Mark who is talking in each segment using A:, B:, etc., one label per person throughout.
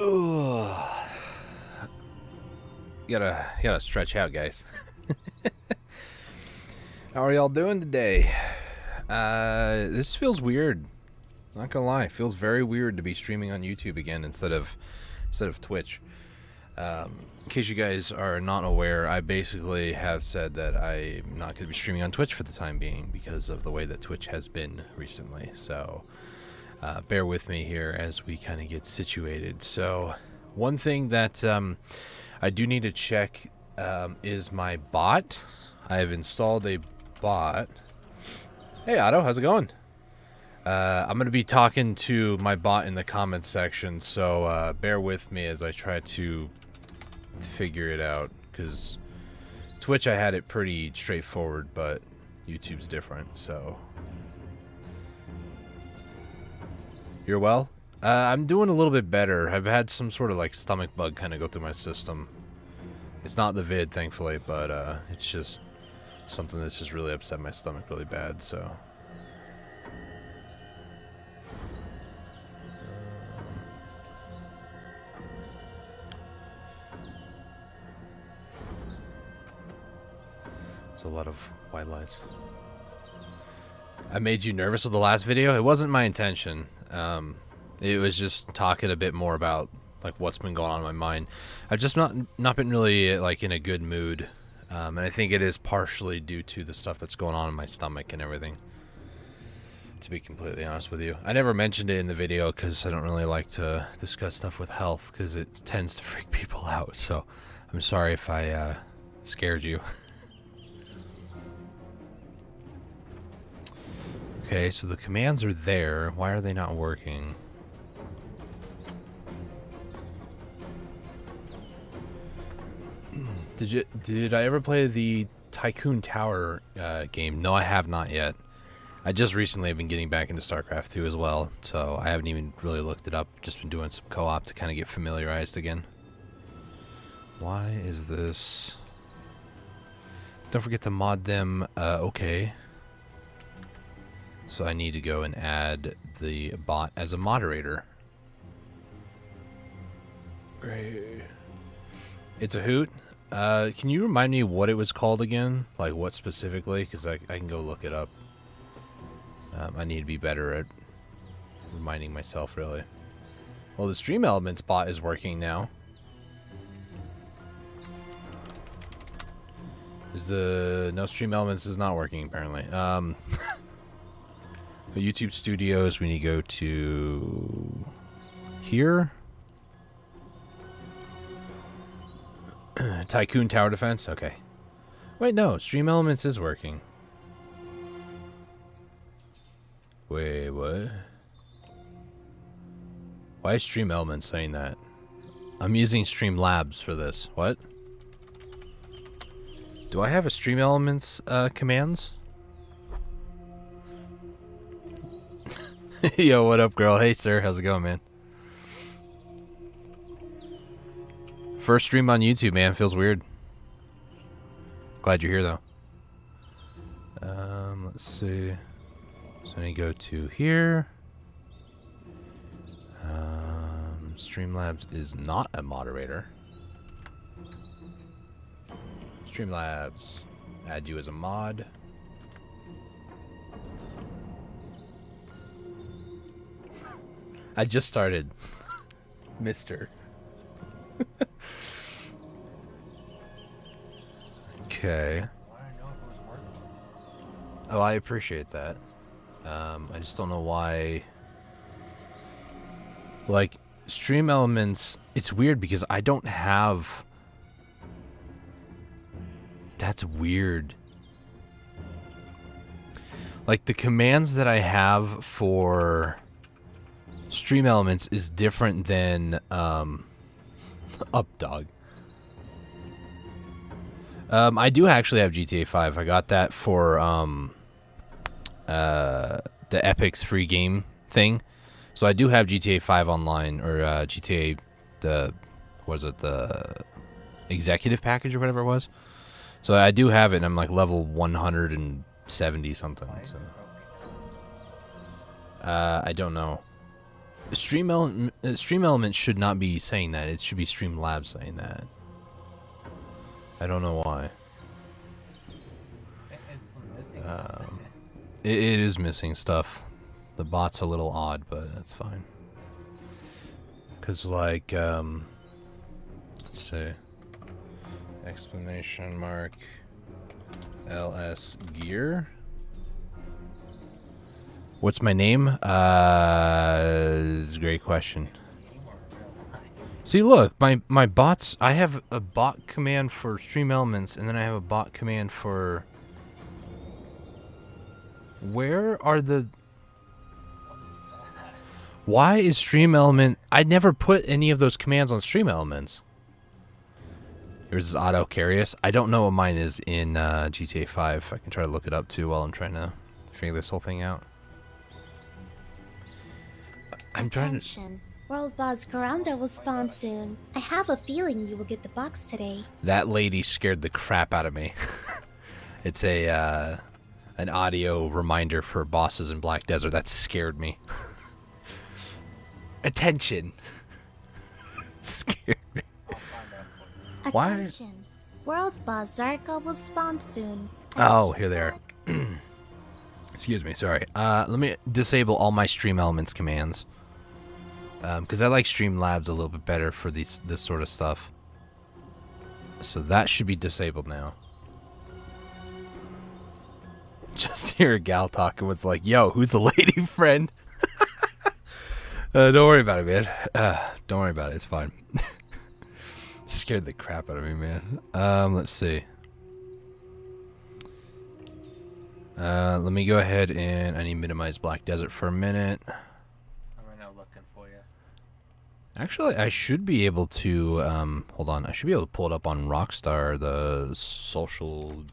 A: Ugh. You gotta stretch out, guys. How are y'all doing today? This feels weird. Not gonna lie, it feels very weird to be streaming on YouTube again instead of Twitch. In case you guys are not aware, I basically have said that I'm not going to be streaming on Twitch for the time being because of the way that Twitch has been recently. So bear with me here as we kind of get situated. So one thing that I do need to check is my bot. I have installed a bot. Hey Otto, how's it going? I'm going to be talking to my bot in the comments section, so bear with me as I try to figure it out, because Twitch I had it pretty straightforward, but YouTube's different. So you're well? I'm doing a little bit better. I've had some sort of like stomach bug kind of go through my system. It's not the vid, thankfully, but it's just something that's just really upset my stomach really bad. So a lot of white lies. I made you nervous with the last video. It wasn't my intention. It was just talking a bit more about like what's been going on in my mind. I've just not been really like in a good mood, and I think it is partially due to the stuff that's going on in my stomach and everything. To be completely honest with you, I never mentioned it in the video because I don't really like to discuss stuff with health because it tends to freak people out. So I'm sorry if I scared you. Okay, so the commands are there. Why are they not working? Did I ever play the Tycoon Tower game? No, I have not yet. I just recently have been getting back into StarCraft 2 as well, so I haven't even really looked it up. Just been doing some co-op to kind of get familiarized again. Why is this? Don't forget to mod them. Okay. So I need to go and add the bot as a moderator. Great. It's a hoot. Can you remind me what it was called again? Like what specifically? Because I can go look it up. I need to be better at reminding myself, really. Well, the Stream Elements bot is working now. No, Stream Elements is not working, apparently. YouTube Studios, we need to go to here. Tycoon Tower Defense, okay. Wait, no, Stream Elements is working. Wait, what? Why is Stream Elements saying that? I'm using Streamlabs for this. What? Do I have a Stream Elements commands? Yo, what up, girl? Hey, sir. How's it going, man? First stream on YouTube, man. Feels weird. Glad you're here, though. Let's see. So I need to go to here. Streamlabs is not a moderator. Streamlabs. Add you as a mod. I just started, mister. Okay. Oh, I appreciate that. I just don't know why. Like, Stream Elements, it's weird because I don't have... That's weird. Like, the commands that I have for Stream Elements is different than Updog. I do actually have GTA 5. I got that for the Epic's free game thing. So I do have GTA 5 online, or GTA the executive package or whatever it was. So I do have it, and I'm like level 170 something. So. I don't know. Stream Elements should not be saying that. It should be Streamlabs saying that. I don't know why.
B: It's missing something.
A: It is missing stuff. The bot's a little odd, but that's fine. Cause like, let's see, exclamation mark, LS gear. What's my name? This is a great question. See, look, my bots. I have a bot command for Stream Elements, and then I have a bot command for. Where are the? Why is Stream Element? I never put any of those commands on Stream Elements. Yours is Auto Carious. I don't know what mine is in GTA 5. I can try to look it up too while I'm trying to figure this whole thing out. I'm trying to.
C: World Boss Coranda will spawn soon. I have a feeling you will get the box today.
A: That lady scared the crap out of me. It's a an audio reminder for bosses in Black Desert. That scared me. Attention. Scared me. Why?
C: Attention. World Boss Zarka will spawn soon.
A: Oh, here they are. Excuse me, sorry. Let me disable all my Stream Elements commands. Because I like Streamlabs a little bit better for this sort of stuff. So that should be disabled now. Just hear a gal talking was like, yo, who's the lady friend? Don't worry about it, man. Don't worry about it, it's fine. Scared the crap out of me, man. Let's see. Let me go ahead and I need to minimize Black Desert for a minute.
B: I'm right now looking for you.
A: Actually, I should be able to, hold on, I should be able to pull it up on Rockstar, the social,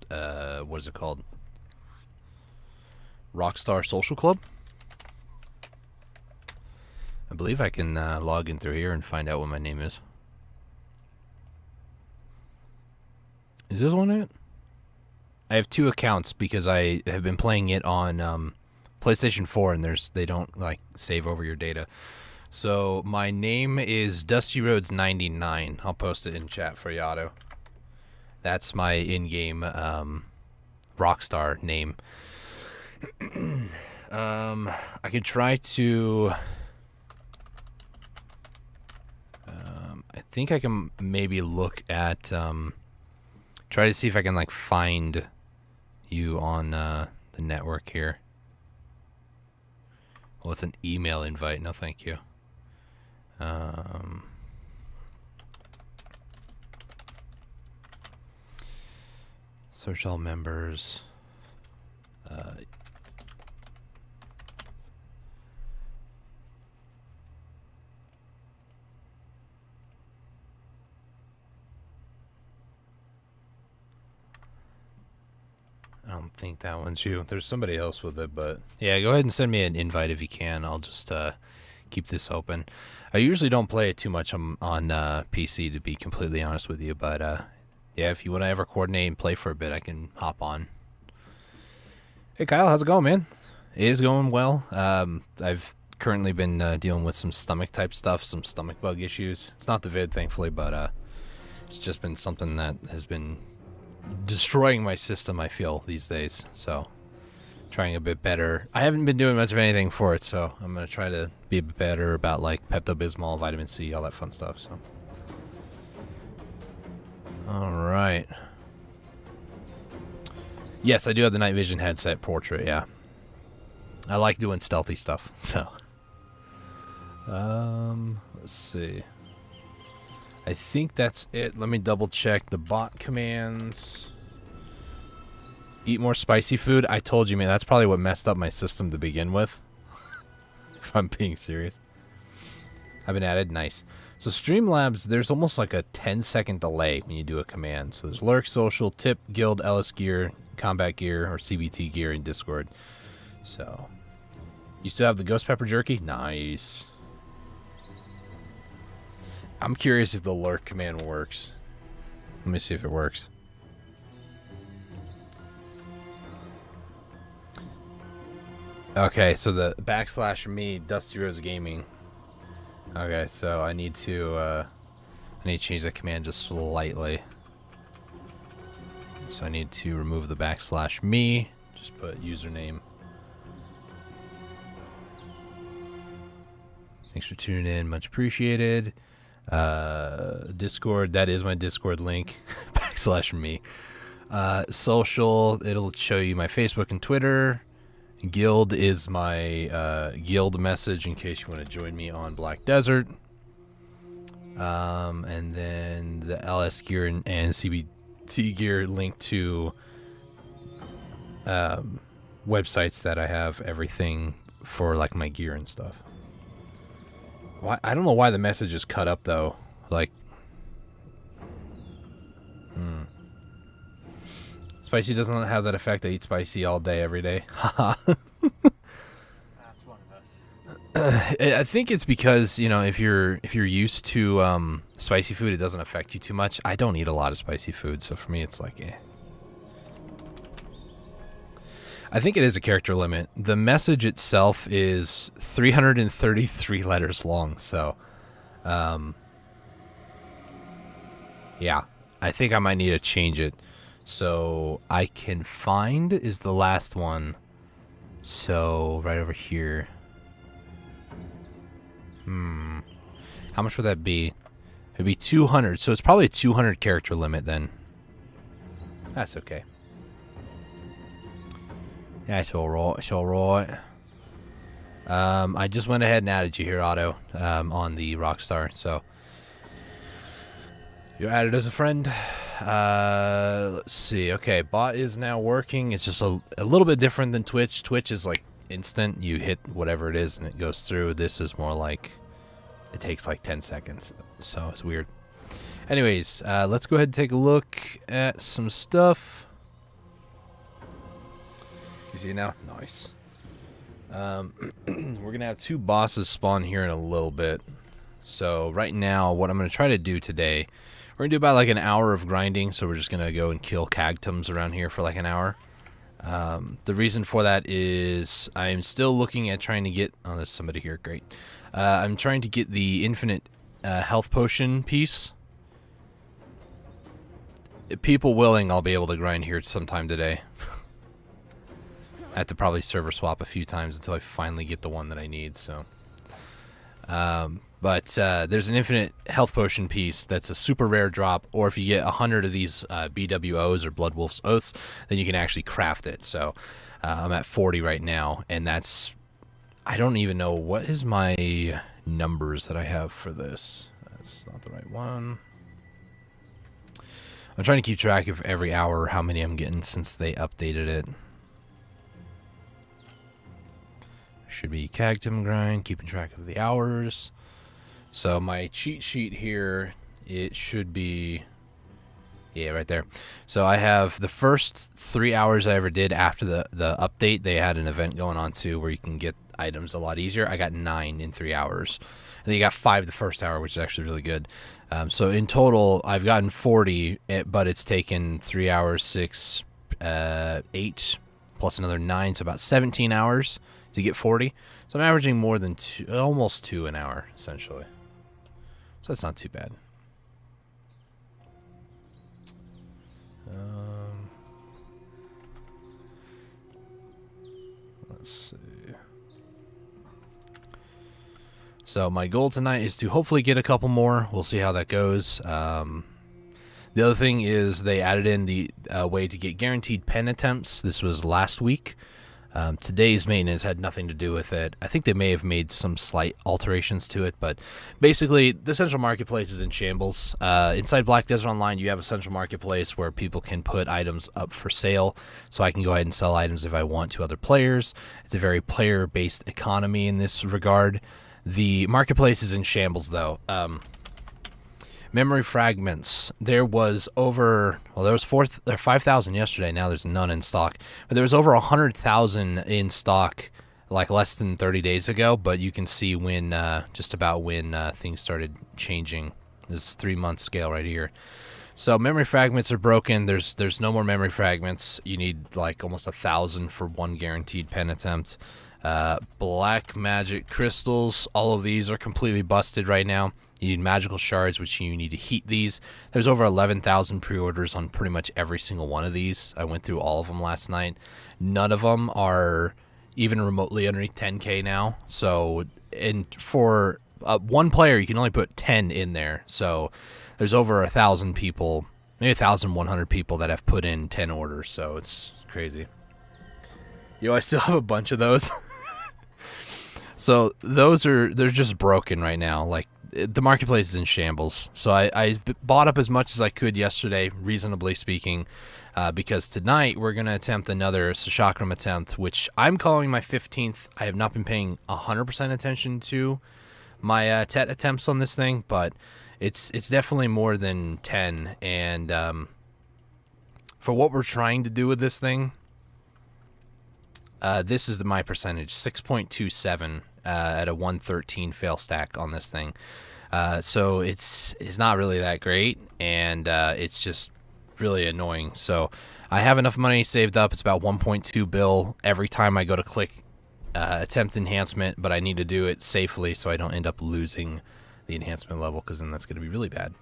A: what is it called? Rockstar Social Club? I believe I can log in through here and find out what my name is. Is this one it? I have two accounts because I have been playing it on PlayStation 4 and they don't like save over your data. So my name is Dusty Roads 99. I'll post it in chat for Yato. That's my in-game Rockstar name. I could try to. I think I can maybe look at. Try to see if I can like find you on the network here. Well, it's an email invite. No, thank you. Search all members. I don't think that one's you. There's somebody else with it, but yeah, go ahead and send me an invite if you can. I'll just keep this open. I usually don't play it too much on PC, to be completely honest with you, but yeah, if you want to ever coordinate and play for a bit, I can hop on. Hey Kyle, how's it going, man? It is going well. I've currently been dealing with some stomach type stuff, some stomach bug issues. It's not the vid, thankfully, but it's just been something that has been destroying my system, I feel, these days. So trying a bit better. I haven't been doing much of anything for it, so I'm going to try to be a bit better about like Pepto-Bismol, vitamin C, all that fun stuff. So all right. Yes, I do have the night vision headset portrait, yeah. I like doing stealthy stuff, so let's see. I think that's it. Let me double check the bot commands. Eat more spicy food. I told you, man, that's probably what messed up my system to begin with. If I'm being serious. I've been added. Nice. So Streamlabs, there's almost like a 10-second delay when you do a command. So there's Lurk, Social, Tip, Guild, LS Gear, Combat Gear, or CBT Gear in Discord. So you still have the Ghost Pepper Jerky? Nice. I'm curious if the lurk command works. Let me see if it works. Okay, so the /me Dusty Rose Gaming. Okay, so I need to change the command just slightly. So I need to remove the /me. Just put username. Thanks for tuning in. Much appreciated. Discord, that is my Discord link. /me. Social, it'll show you my Facebook and Twitter. Guild is my guild message in case you want to join me on Black Desert. And then the LS gear and CBT gear link to websites that I have everything for, like, my gear and stuff. Why? I don't know why the message is cut up though. Like, Spicy doesn't have that effect. I eat spicy all day, every day. Haha.
B: That's one of us.
A: I think it's because, you know, if you're used to spicy food, it doesn't affect you too much. I don't eat a lot of spicy food, so for me, it's like, eh. I think it is a character limit. The message itself is 333 letters long, so, yeah, I think I might need to change it. So I can find is the last one. So right over here. How much would that be? It'd be 200. So it's probably a 200 character limit then. That's okay. That's alright. It's alright. I just went ahead and added you here, Otto, on the Rockstar. So you're added as a friend. Let's see. Okay, bot is now working. It's just a little bit different than Twitch. Twitch is like instant. You hit whatever it is and it goes through. This is more like it takes like 10 seconds. So it's weird. Anyways, let's go ahead and take a look at some stuff. You see now? Nice. We're gonna have 2 bosses spawn here in a little bit. So right now, what I'm gonna try to do today, we're gonna do about like an hour of grinding. So we're just gonna go and kill cagtums around here for like an hour. The reason for that is I'm still looking at trying to get. Oh, there's somebody here. Great. I'm trying to get the infinite health potion piece. If people willing, I'll be able to grind here sometime today. I have to probably server swap a few times until I finally get the one that I need. So, but there's an infinite health potion piece that's a super rare drop, or if you get 100 of these BWOs or Bloodwolves Oaths, then you can actually craft it. So I'm at 40 right now, and that's, I don't even know what is my numbers that I have for this. That's not the right one. I'm trying to keep track of every hour how many I'm getting since they updated it. Should be cagtum grind, keeping track of the hours. So my cheat sheet here, it should be, yeah, right there. So I have the first 3 hours I ever did after the update. They had an event going on too where you can get items a lot easier. I got 9 in 3 hours. And then you got 5 the first hour, which is actually really good. So in total, I've gotten 40, but it's taken 3 hours, 6, 8, plus another 9, so about 17 hours to get 40. So I'm averaging more than almost 2 an hour, essentially. So that's not too bad. Let's see. So my goal tonight is to hopefully get a couple more. We'll see how that goes. The other thing is they added in the way to get guaranteed pen attempts. This was last week. Today's maintenance had nothing to do with it. I think they may have made some slight alterations to it, but basically the Central Marketplace is in shambles. Inside Black Desert Online, you have a Central Marketplace where people can put items up for sale, so I can go ahead and sell items if I want to other players. It's a very player-based economy in this regard. The Marketplace is in shambles, though. Memory fragments. There was over, well, there was 5,000 yesterday. Now there's none in stock. But there was over 100,000 in stock like less than 30 days ago. But you can see when, just about when things started changing. This 3-month scale right here. So memory fragments are broken. There's no more memory fragments. You need like almost 1,000 for one guaranteed pen attempt. Black magic crystals. All of these are completely busted right now. You need magical shards, which you need to heat these. There's over 11,000 pre-orders on pretty much every single one of these. I went through all of them last night. None of them are even remotely underneath 10k now. So, and for one player, you can only put 10 in there. So there's over 1,000 people, maybe 1,100 people that have put in 10 orders. So it's crazy. Yo, I still have a bunch of those. So they're just broken right now. Like, the marketplace is in shambles. So I bought up as much as I could yesterday, reasonably speaking, because tonight we're going to attempt another Sah Chakram attempt, which I'm calling my 15th. I have not been paying 100% attention to my TET attempts on this thing, but it's definitely more than 10. And for what we're trying to do with this thing, this is my percentage, 6.27 at a 113 fail stack on this thing. So it's not really that great, and it's just really annoying. So I have enough money saved up. It's about 1.2 bill every time I go to click attempt enhancement, but I need to do it safely so I don't end up losing the enhancement level, because then that's going to be really bad.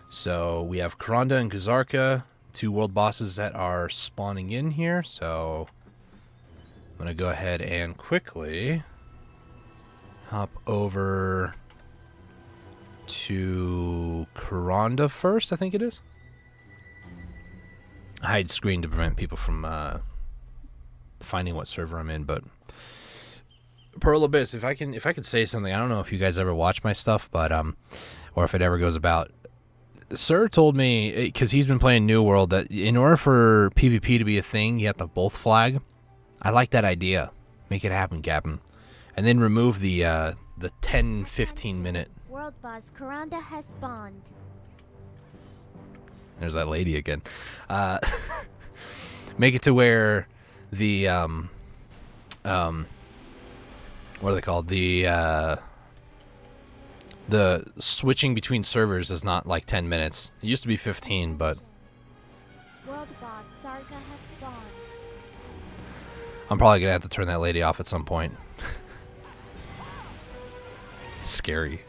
A: So we have Karanda and Kazarka, 2 world bosses that are spawning in here. So I'm going to go ahead and quickly hop over to Karanda first, I think it is. I hide screen to prevent people from finding what server I'm in, but Pearl Abyss, if I could say something, I don't know if you guys ever watch my stuff, but or if it ever goes about. Sir told me, because he's been playing New World, that in order for PvP to be a thing, you have to both flag. I like that idea. Make it happen, Captain. And then remove the 10-15 minute.
C: World boss Karanda has spawned.
A: There's that lady again. Make it to where the what are they called? The switching between servers is not like 10 minutes. It used to be 15, but
C: World boss Sarga has spawned.
A: I'm probably gonna have to turn that lady off at some point. Scary.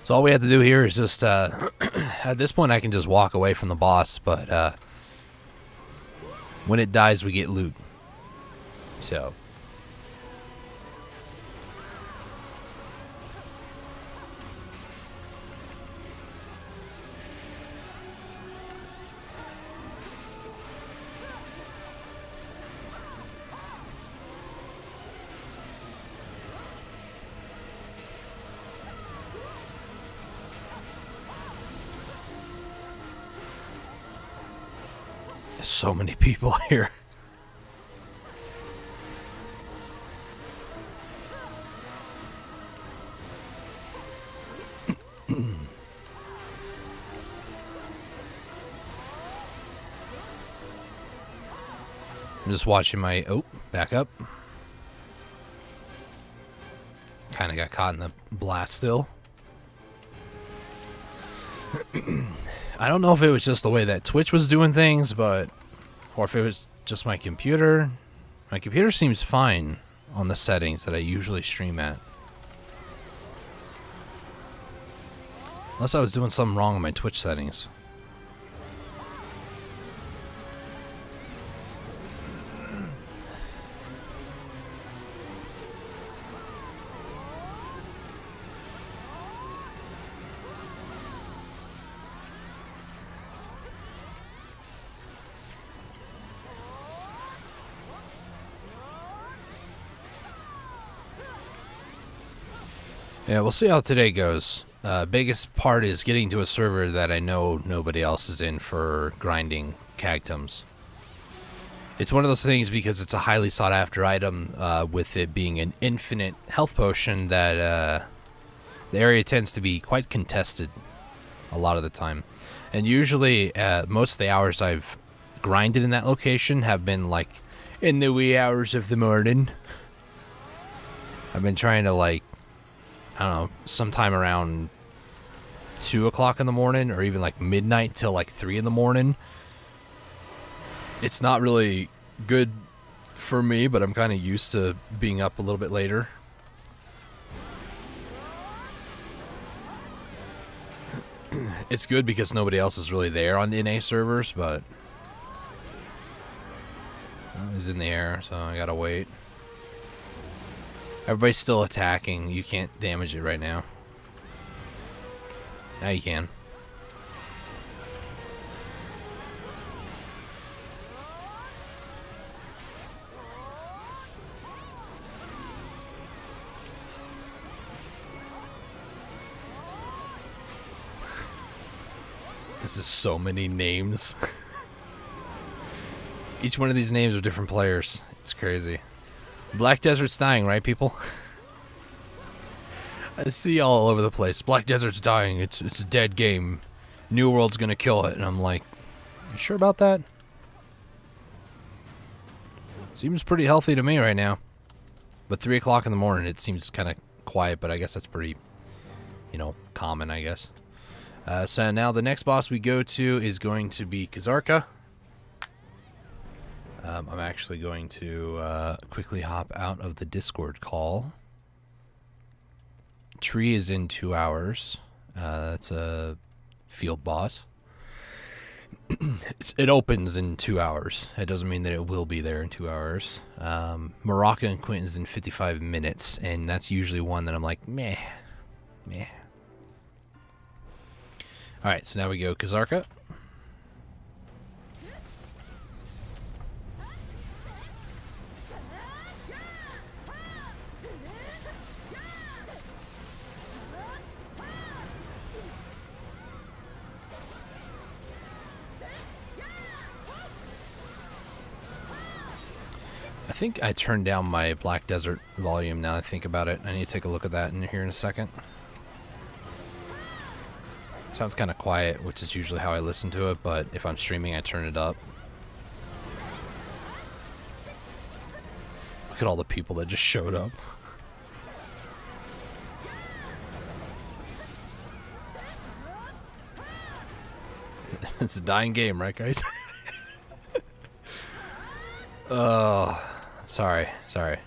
A: So all we have to do here is just, at this point I can just walk away from the boss, but when it dies we get loot. So. So many people here. I'm just watching my... Oh, back up. Kind of got caught in the blast still. I don't know if it was just the way that Twitch was doing things, but... Or if it was just my computer. My computer seems fine on the settings that I usually stream at. Unless I was doing something wrong on my Twitch settings. Yeah, we'll see how today goes. Biggest part is getting to a server that I know nobody else is in for grinding cactums. It's one of those things because it's a highly sought after item, with it being an infinite health potion that the area tends to be quite contested a lot of the time. And usually most of the hours I've grinded in that location have been like in the wee hours of the morning. I've been trying to, like, I don't know, sometime around 2 o'clock in the morning or even like midnight till like 3 in the morning, it's not really good for me, but I'm kind of used to being up a little bit later. It's good because nobody else is really there on the NA servers, but he's in the air, so I gotta wait. Everybody's still attacking. You can't damage it right now. Now you can. This is so many names. Each one of these names are different players. It's crazy. Black Desert's dying, right, people? I see all over the place. Black Desert's dying. It's a dead game. New World's gonna kill it. And I'm like, you sure about that? Seems pretty healthy to me right now. But 3 o'clock in the morning, it seems kind of quiet, but I guess that's pretty, you know, common, I guess. So now the next boss we go to is going to be Kazarka. I'm actually going to quickly hop out of the Discord call. Tree is in 2 hours. That's a field boss. It opens in 2 hours. It doesn't mean that it will be there in 2 hours. Morocco and Quentin's in 55 minutes, and that's usually one that I'm like, meh. Alright, so now we go Kazarka. I think I turned down my Black Desert volume now I think about it. I need to take a look at that in here in a second. Sounds kind of quiet, which is usually how I listen to it, but if I'm streaming, I turn it up. Look at all the people that just showed up. It's a dying game, right, guys? Oh, sorry. I'm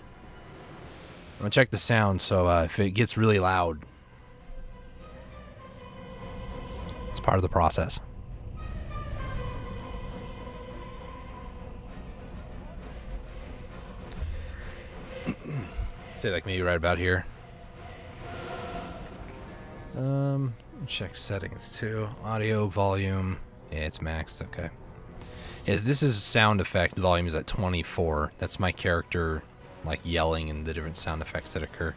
A: gonna check the sound, so if it gets really loud, it's part of the process. Say like maybe right about here. Check settings too. Audio volume. Yeah, it's maxed. Okay. Yes, this is sound effect. Volume is at 24. That's my character, like yelling and the different sound effects that occur.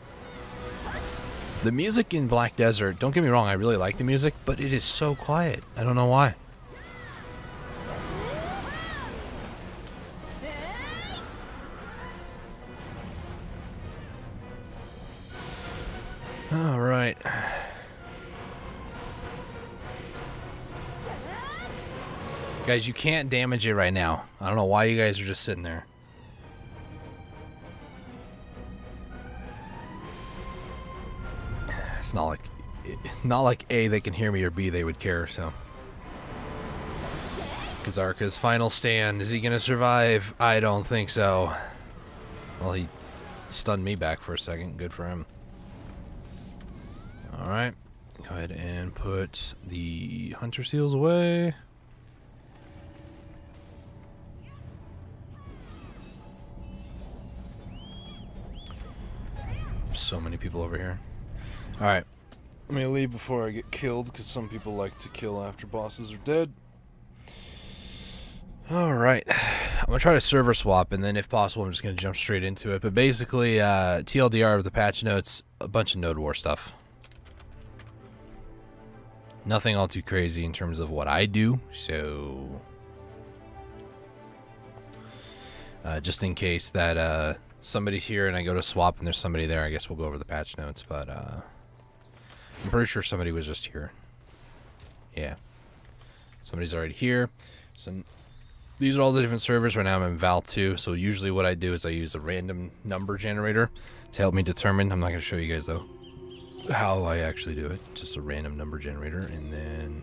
A: The music in Black Desert, don't get me wrong, I really like the music, but it is so quiet. I don't know why. All right. Guys, you can't damage it right now. I don't know why you guys are just sitting there. It's not like A, they can hear me, or B, they would care, so. Kazarka's final stand. Is he gonna survive? I don't think so. Well, he stunned me back for a second. Good for him. Alright. Go ahead and put the hunter seals away. So many people over here. Alright. Let me leave before I get killed, because some people like to kill after bosses are dead. Alright. I'm going to try to server swap, and then if possible, I'm just going to jump straight into it. But basically, TLDR of the patch notes, a bunch of Node War stuff. Nothing all too crazy in terms of what I do, so... just in case that somebody's here and I go to swap and there's somebody there, I guess we'll go over the patch notes, but I'm pretty sure somebody was just here. Yeah. Somebody's already here. So these are all the different servers. Right now I'm in Val 2, so usually what I do is I use a random number generator to help me determine. I'm not going to show you guys though. how I actually do it. Just a random number generator, and then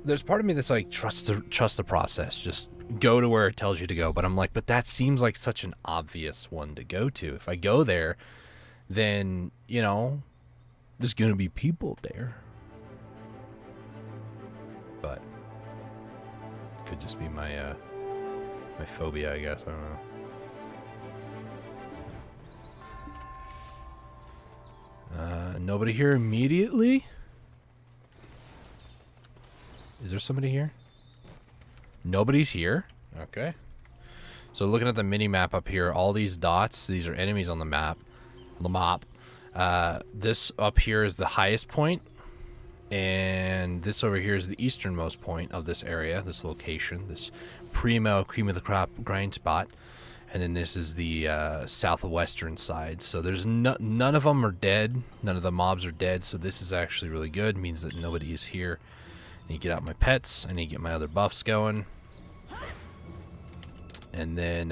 A: there's part of me that's like, trust the process. Just go to where it tells you to go. But I'm like, but that seems like such an obvious one to go to. If I go there, then, you know, there's going to be people there. But it could just be my my phobia, I guess. I don't know. Nobody here immediately? Is there somebody here? Nobody's here? Okay. So looking at the mini map up here, all these dots, these are enemies on the map. This up here is the highest point, and this over here is the easternmost point of this area, this location, this primo cream of the crop grind spot. And then this is the southwestern side. So there's none of them are dead. None of the mobs are dead. So this is actually really good. It means that nobody is here. I need to get out my pets. I need to get my other buffs going. And then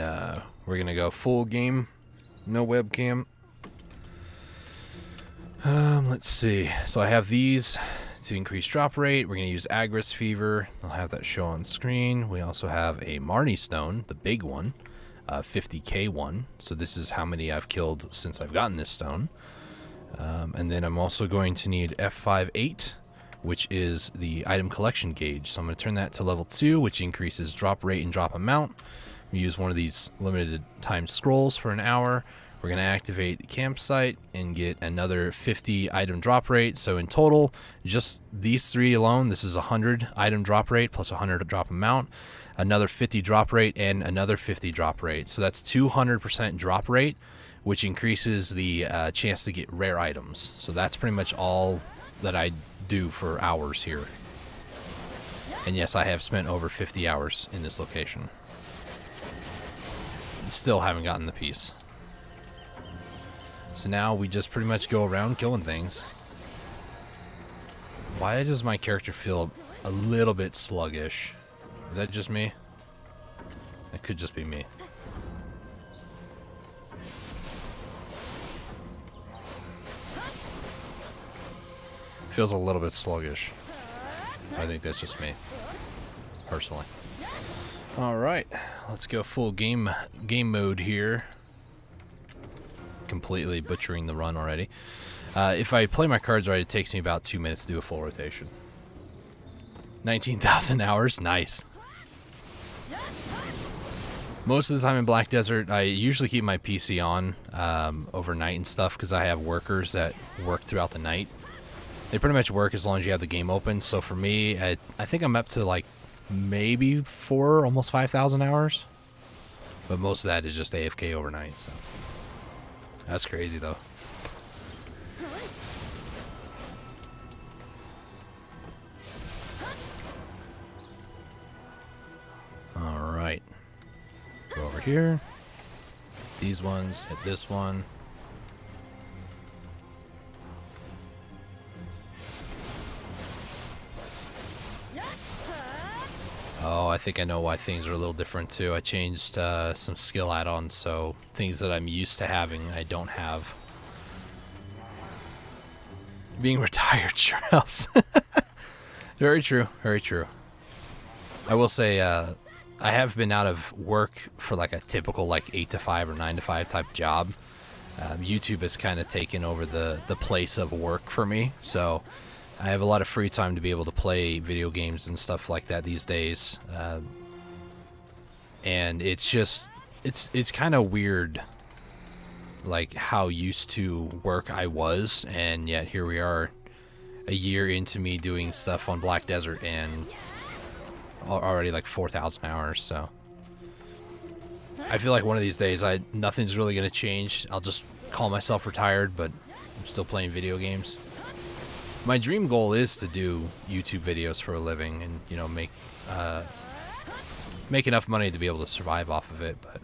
A: we're going to go full game. No webcam. Let's see. So I have these to increase drop rate. We're going to use Agris Fever. I'll have that show on screen. We also have a Marnie Stone, the big one. 50k one. So this is how many I've killed since I've gotten this stone. And then I'm also going to need F58, which is the item collection gauge. So I'm going to turn that to level 2, which increases drop rate and drop amount. We use one of these limited time scrolls for an hour. We're going to activate the campsite and get another 50 item drop rate. So in total, just these three alone, this is 100 item drop rate plus 100 drop amount, another 50 drop rate, and another 50 drop rate. So that's 200% drop rate, which increases the chance to get rare items. So that's pretty much all that I do for hours here. And yes, I have spent over 50 hours in this location. Still haven't gotten the piece. So now we just pretty much go around killing things. Why does my character feel a little bit sluggish? Is that just me? That could just be me. Feels a little bit sluggish. I think that's just me, personally. All right, let's go full game mode here. Completely butchering the run already. If I play my cards right, it takes me about 2 minutes to do a full rotation. 19,000 hours, nice. Most of the time in Black Desert, I usually keep my PC on overnight and stuff because I have workers that work throughout the night. They pretty much work as long as you have the game open. So for me, I think I'm up to like maybe 4, almost 5,000 hours. But most of that is just AFK overnight. So that's crazy though. All right. Go over here. These ones, hit this one. Oh, I think I know why things are a little different too. I changed some skill add-ons, so things that I'm used to having, I don't have. Being retired sure helps. Very true, very true. I will say, I have been out of work for like a typical like 8 to 5 or 9 to 5 type job. YouTube has kind of taken over the place of work for me, so I have a lot of free time to be able to play video games and stuff like that these days. And it's just, it's kind of weird, like how used to work I was, and yet here we are a year into me doing stuff on Black Desert and already like 4,000 hours. So I feel like one of these days nothing's really going to change. I'll just call myself retired, but I'm still playing video games. My dream goal is to do YouTube videos for a living and, you know, make enough money to be able to survive off of it, but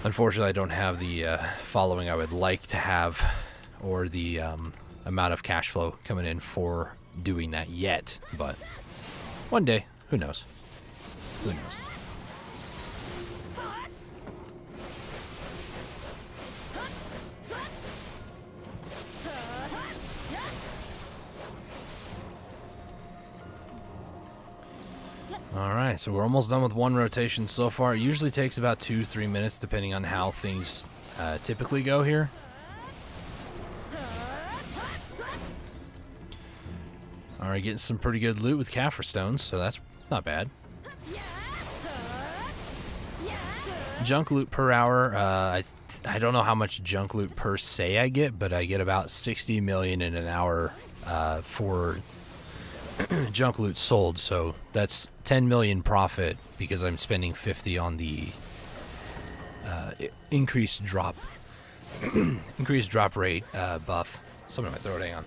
A: unfortunately I don't have the following I would like to have, or the amount of cash flow coming in for doing that yet, but one day, who knows? Who knows? Alright, so we're almost done with one rotation so far. It usually takes about 2-3 minutes depending on how things typically go here. Alright, getting some pretty good loot with Kaffir stones, so that's not bad. Junk loot per hour, I don't know how much junk loot per se I get, but I get about 60 million in an hour for junk loot sold, so that's 10 million profit because I'm spending 50 on the increased drop rate buff. Something in my throat, hang on.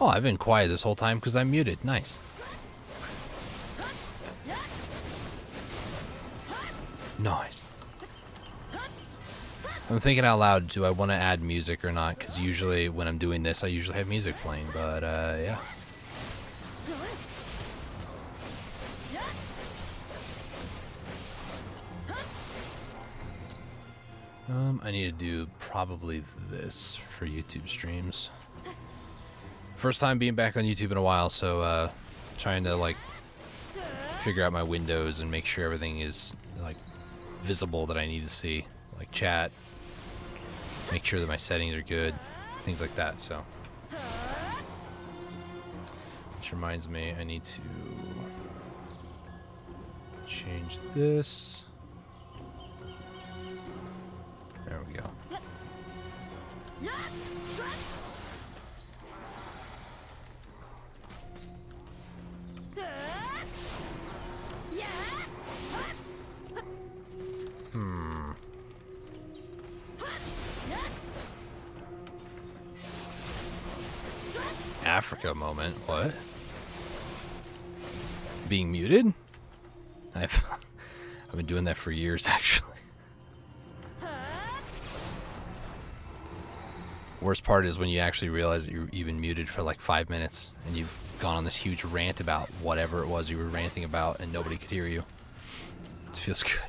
A: Oh, I've been quiet this whole time because I'm muted. Nice. Nice. I'm thinking out loud, do I want to add music or not? Because usually when I'm doing this, I usually have music playing, but yeah. I need to do probably this for YouTube streams. First time being back on YouTube in a while, so trying to like figure out my windows and make sure everything is like visible that I need to see, like chat, make sure that my settings are good, things like that. So, which reminds me, I need to change this. There we go. Africa moment. What? Being muted? I've been doing that for years, actually. Worst part is when you actually realize that you've been muted for like 5 minutes and you've gone on this huge rant about whatever it was you were ranting about and nobody could hear you. It feels good.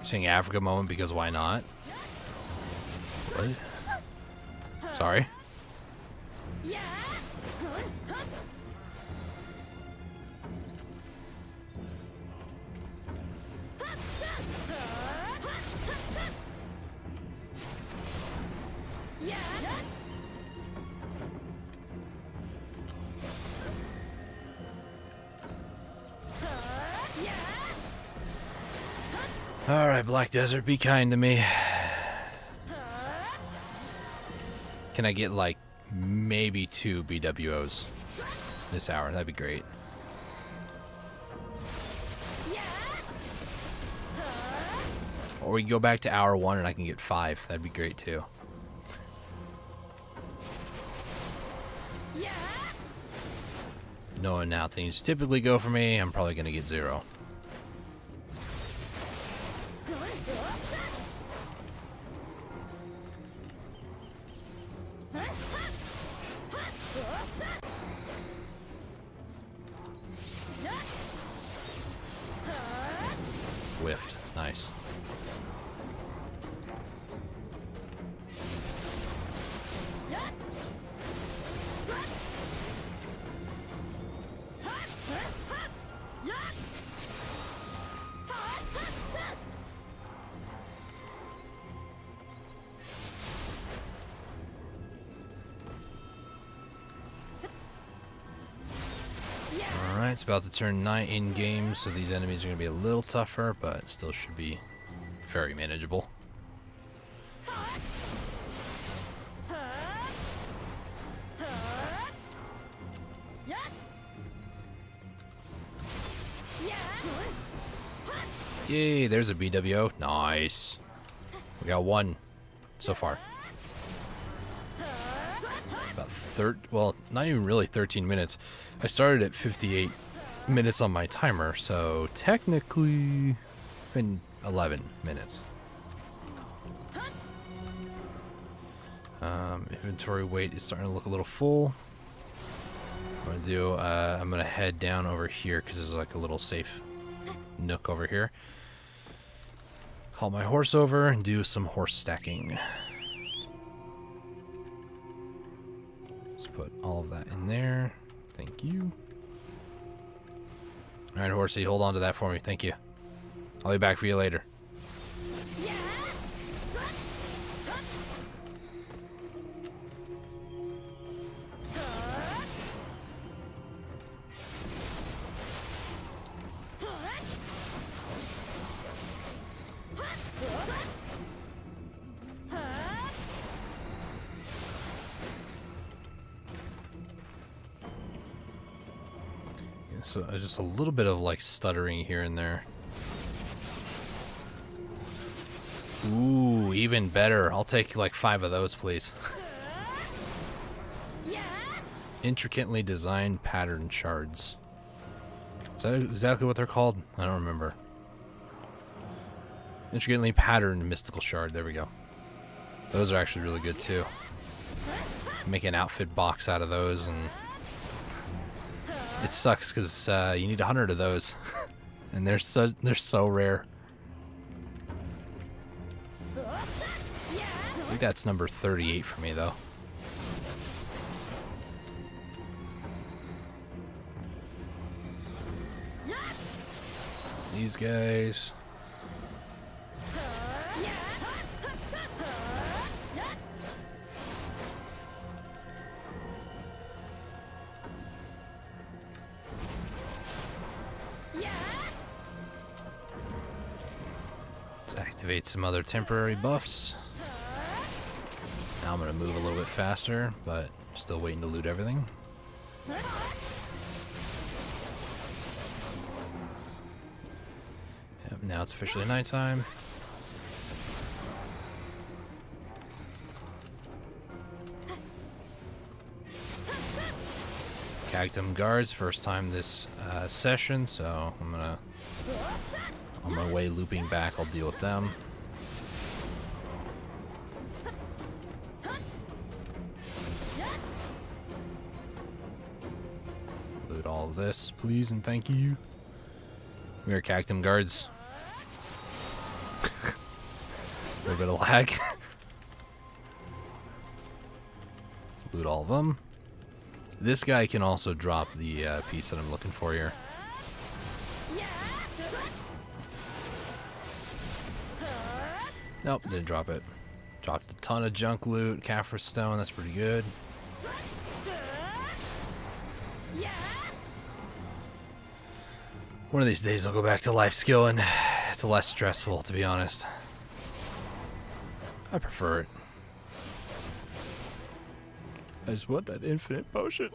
A: Saying Africa moment because why not? What? Sorry. Alright, Black Desert, be kind to me. Can I get, like, maybe 2 BWOs this hour? That'd be great. Or we can go back to hour 1 and I can get 5. That'd be great, too. Knowing how things typically go for me, I'm probably going to get 0. Whiffed. Nice. Alright, it's about to turn night in game, so these enemies are going to be a little tougher, but still should be very manageable. Yay, there's a BWO. Nice. We got 1 so far. About well, not even really 13 minutes. I started at 58 minutes on my timer, so technically been 11 minutes. Inventory weight is starting to look a little full. What I'm gonna do, I'm gonna head down over here because there's like a little safe nook over here. Call my horse over and do some horse stacking. Let's put all of that in there. Thank you. Alright, horsey, hold on to that for me. Thank you. I'll be back for you later. So just a little bit of like stuttering here and there. Ooh, even better. I'll take like 5 of those, please. Intricately designed pattern shards. Is that exactly what they're called? I don't remember. Intricately patterned mystical shard. There we go. Those are actually really good too. Make an outfit box out of those, and it sucks because you need 100 of those, and they're so rare. I think that's number 38 for me though. These guys. Let's activate some other temporary buffs. Now I'm gonna move a little bit faster, but still waiting to loot everything. Yep, now it's officially nighttime. Cactum guards, first time this session, so I'm gonna, on my way looping back, I'll deal with them. Loot all of this, please and thank you. We are Cactum guards. A little bit of lag. Loot all of them. This guy can also drop the piece that I'm looking for here. Nope, didn't drop it. Dropped a ton of junk loot. Kaffir stone, that's pretty good. One of these days I'll go back to life skill and it's less stressful, to be honest. I prefer it. I just want that infinite potion.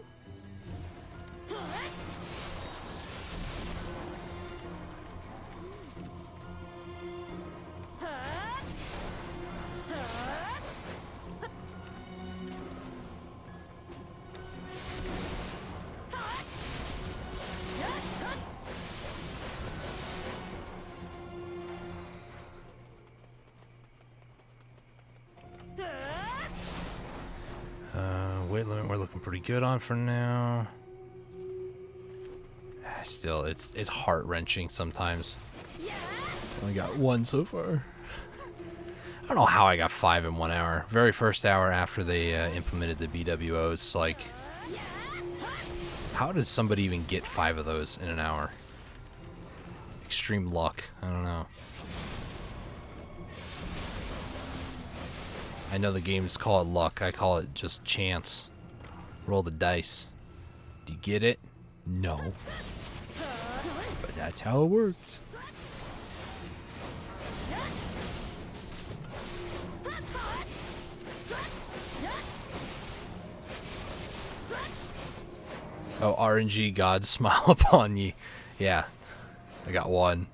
A: Weight limit we're looking pretty good on for now. Still, it's heart-wrenching sometimes. Only got 1 so far. I don't know how I got 5 in 1 hour. Very first hour after they implemented the BWOs, like, how does somebody even get 5 of those in an hour? Extreme luck. I don't know. I know the games call it luck. I call it just chance. Roll the dice. Do you get it? No. But that's how it works. Oh, RNG gods smile upon ye. Yeah. I got 1.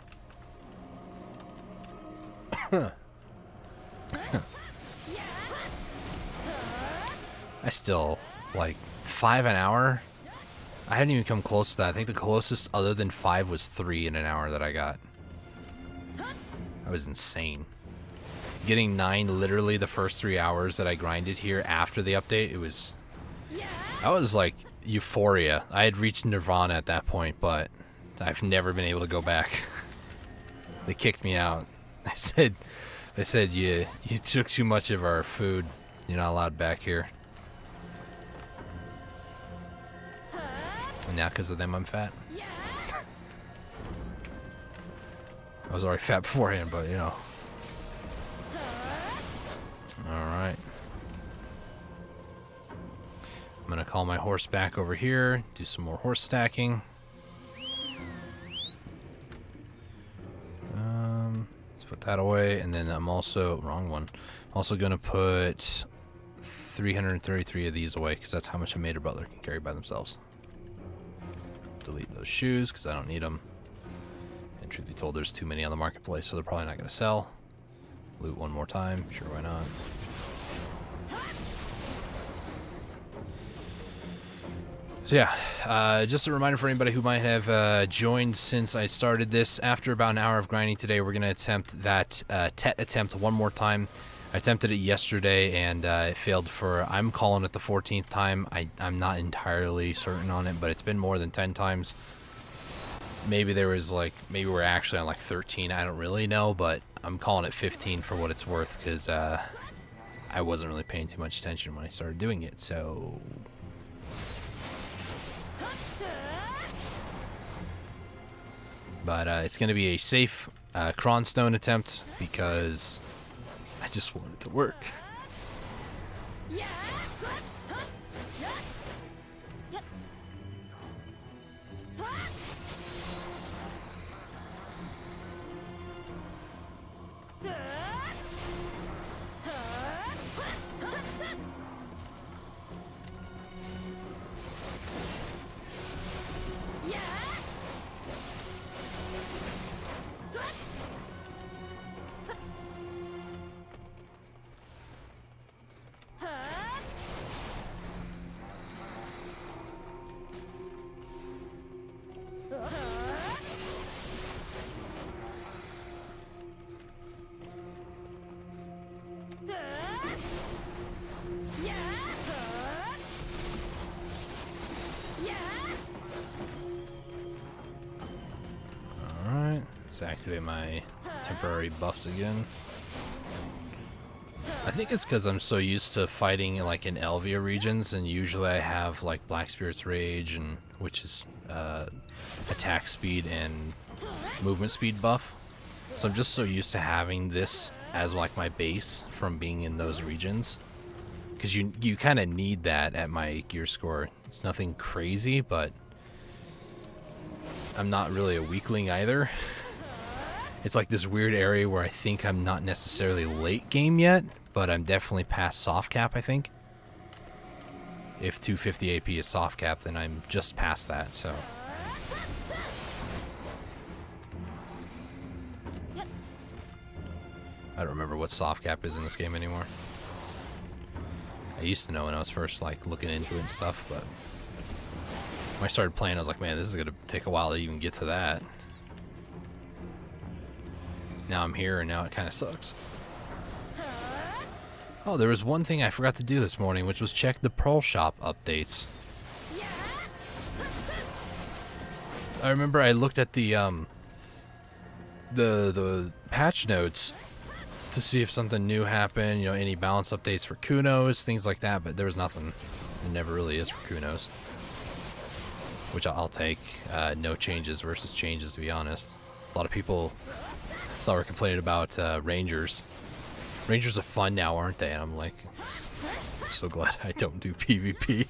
A: I still, like, 5 an hour? I hadn't even come close to that. I think the closest other than 5 was 3 in an hour that I got. That was insane. Getting 9 literally the first 3 hours that I grinded here after the update, it was... That was like euphoria. I had reached nirvana at that point, but I've never been able to go back. They kicked me out. They said you took too much of our food. You're not allowed back here. And now because of them I'm fat. I was already fat beforehand, but you know. Alright. I'm gonna call my horse back over here, do some more horse stacking. Let's put that away, and then I'm also, wrong one, also gonna put 333 of these away, because that's how much a Mater Butler can carry by themselves. delete those shoes because I don't need them. And truth be told, there's too many on the marketplace, so they're probably not going to sell. Loot one more time. Sure, why not? So yeah, just a reminder for anybody who might have joined since I started this. After about an hour of grinding today, we're going to attempt that TET attempt one more time. I attempted it yesterday, and it failed for, I'm calling it the 14th time. I'm not entirely certain on it, but it's been more than 10 times. Maybe there was like, maybe we're actually on like 13. I don't really know, but I'm calling it 15 for what it's worth, because I wasn't really paying too much attention when I started doing it, so... But it's going to be a safe Cronstone attempt because I just want it to work. Let's activate my temporary buffs again. I think it's because I'm so used to fighting like in Elvia regions, and usually I have like Black Spirit's Rage, and which is attack speed and movement speed buff. So I'm just so used to having this as like my base from being in those regions, because you kind of need that at my gear score. It's nothing crazy, but I'm not really a weakling either. It's like this weird area where I think I'm not necessarily late game yet, but I'm definitely past soft cap, I think. If 250 AP is soft cap, then I'm just past that, so. I don't remember what soft cap is in this game anymore. I used to know when I was first like looking into it and stuff, but when I started playing, I was like, man, this is gonna take a while to even get to that. Now I'm here, and now it kind of sucks. Oh, there was one thing I forgot to do this morning, which was check the Pearl Shop updates. I remember I looked at the patch notes to see if something new happened, you know, any balance updates for Kunos, things like that, but there was nothing. It never really is for Kunos, which I'll take. No changes versus changes, to be honest. A lot of people saw her complaining about Rangers. Rangers are fun now, aren't they? And I'm like, I'm so glad I don't do PvP.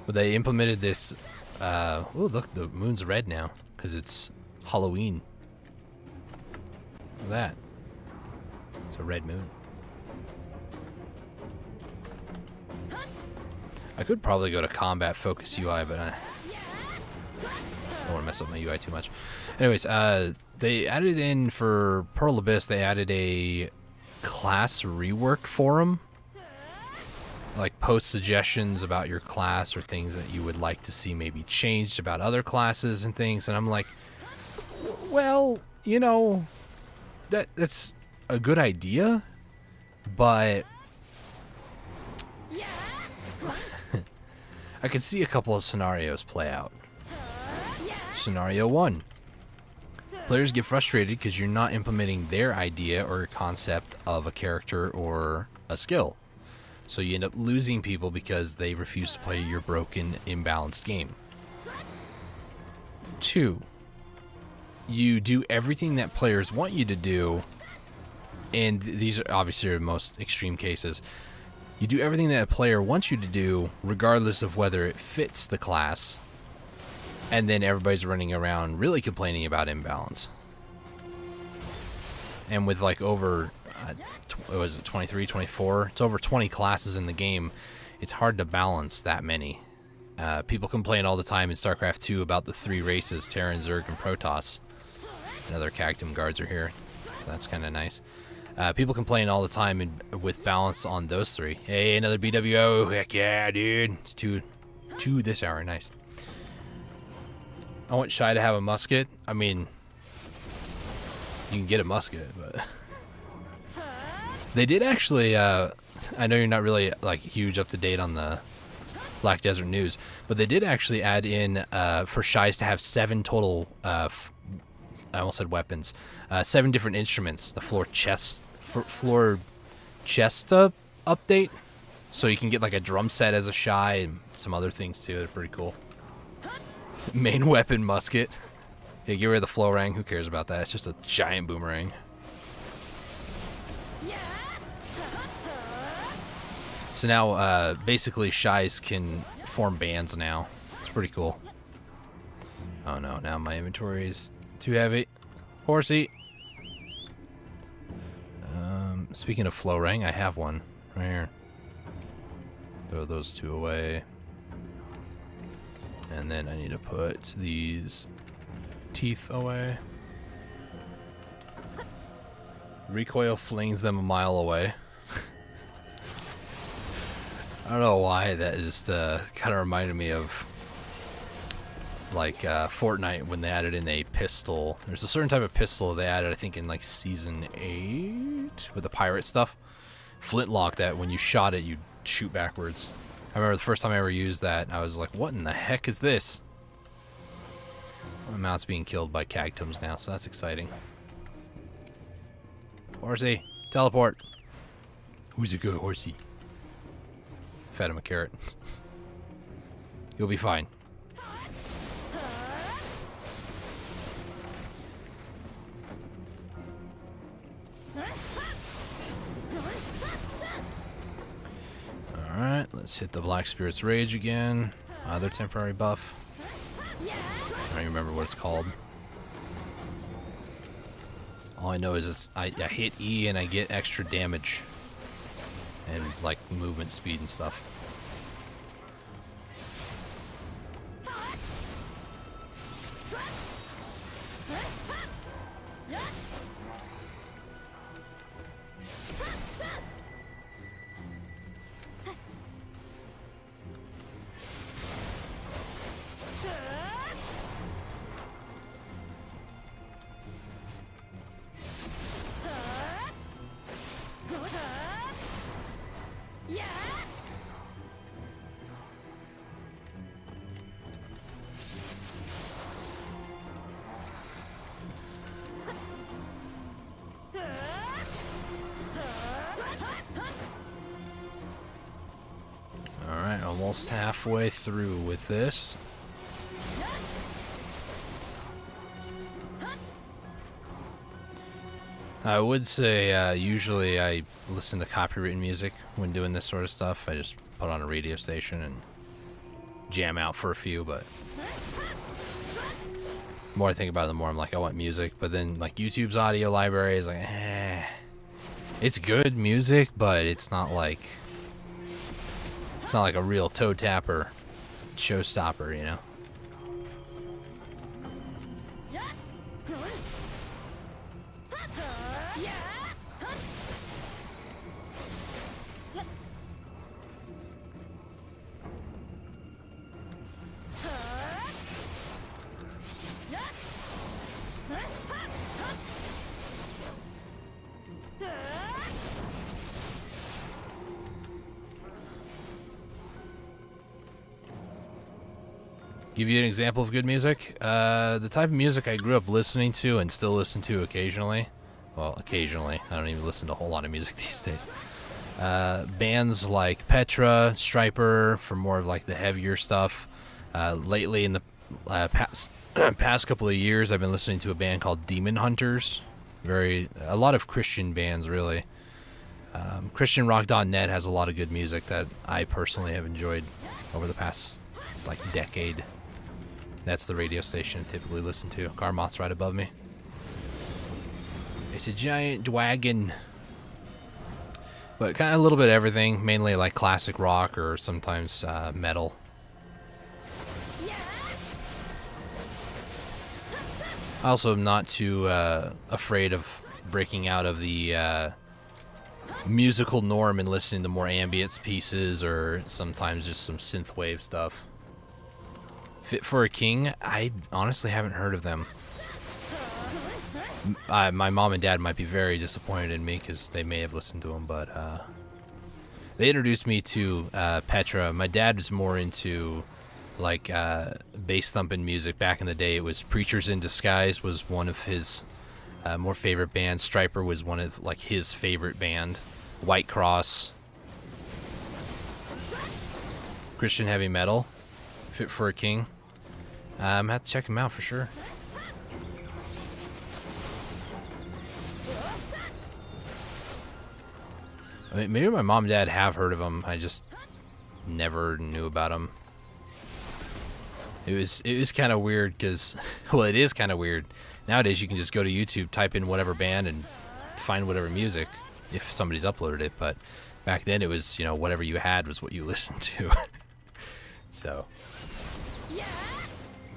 A: But they implemented this. Oh, look, the moon's red now because it's Halloween. Look at that. It's a red moon. I could probably go to combat focus UI, but I don't want to mess up my UI too much. Anyways, they added in for Pearl Abyss, they added a class rework forum. Like post suggestions about your class or things that you would like to see maybe changed about other classes and things. And I'm like, well, you know, that's a good idea, but I could see a couple of scenarios play out. Scenario 1. Players get frustrated because you're not implementing their idea or concept of a character or a skill. So you end up losing people because they refuse to play your broken, imbalanced game. 2. You do everything that players want you to do, and these are obviously the most extreme cases. You do everything that a player wants you to do, regardless of whether it fits the class, and then everybody's running around really complaining about imbalance. And with like over, what was it, 23, 24? It's over 20 classes in the game. it's hard to balance that many. People complain all the time in StarCraft 2 about the 3 races, Terran, Zerg, and Protoss. Another Cactum guards are here, so that's kind of nice. People complain all the time with balance on those 3. Hey, another BWO. Heck yeah, dude. It's two this hour. Nice. I want Shy to have a musket. I mean, you can get a musket, but they did actually. I know you're not really like huge up to date on the Black Desert news, but they did actually add in for Shies to have 7 total. I almost said weapons. 7 different instruments. The floor chest update, so you can get like a drum set as a Shy and some other things too. They're pretty cool. Main weapon musket. Yeah, get rid of the flow rang. Who cares about that? It's just a giant boomerang. So now, basically, Shies can form bands now. It's pretty cool. Oh no, now my inventory is too heavy. Horsey. Speaking of flow rang, I have one right here. Throw those 2 away. And then I need to put these teeth away. Recoil flings them a mile away. I don't know why that just kind of reminded me of like Fortnite when they added in a pistol. There's a certain type of pistol they added, I think, in like season 8 with the pirate stuff. Flintlock that when you shot it, you'd shoot backwards. I remember the first time I ever used that, I was like, what in the heck is this? My mount's being killed by cactums now, so that's exciting. Horsey, teleport. Who's a good horsey? Fed him a carrot. You'll be fine. Alright, let's hit the Black Spirit's Rage again. Other temporary buff. I don't even remember what it's called. All I know is I hit E and I get extra damage. And like movement speed and stuff. Almost halfway through with this. I would say usually I listen to copywritten music when doing this sort of stuff. I just put on a radio station and jam out for a few, but the more I think about it, the more I'm like, I want music. But then like YouTube's audio library is like, it's good music, but it's not like a real toe tapper showstopper, you know? Give you an example of good music. The type of music I grew up listening to and still listen to occasionally. Well, occasionally. I don't even listen to a whole lot of music these days. Bands like Petra, Striper, for more of like the heavier stuff. Lately, in the past couple of years, I've been listening to a band called Demon Hunters. A lot of Christian bands, really. ChristianRock.net has a lot of good music that I personally have enjoyed over the past like decade. That's the radio station I typically listen to. Carmoth's right above me. It's a giant dragon. But kind of a little bit of everything, mainly like classic rock or sometimes metal. I also am not too afraid of breaking out of the musical norm and listening to more ambient pieces or sometimes just some synthwave stuff. Fit for a King? I honestly haven't heard of them. My mom and dad might be very disappointed in me because they may have listened to them, but they introduced me to Petra. My dad was more into like bass thumping music back in the day. It was Preachers in Disguise was one of his more favorite bands. Striper was one of like his favorite band. White Cross. Christian heavy metal. Fit for a King. I'm gonna have to check him out for sure. I mean, maybe my mom and dad have heard of him. I just never knew about him. It was kind of weird because, well, it is kind of weird. Nowadays, you can just go to YouTube, type in whatever band, and find whatever music if somebody's uploaded it. But back then, it was, you know, whatever you had was what you listened to. So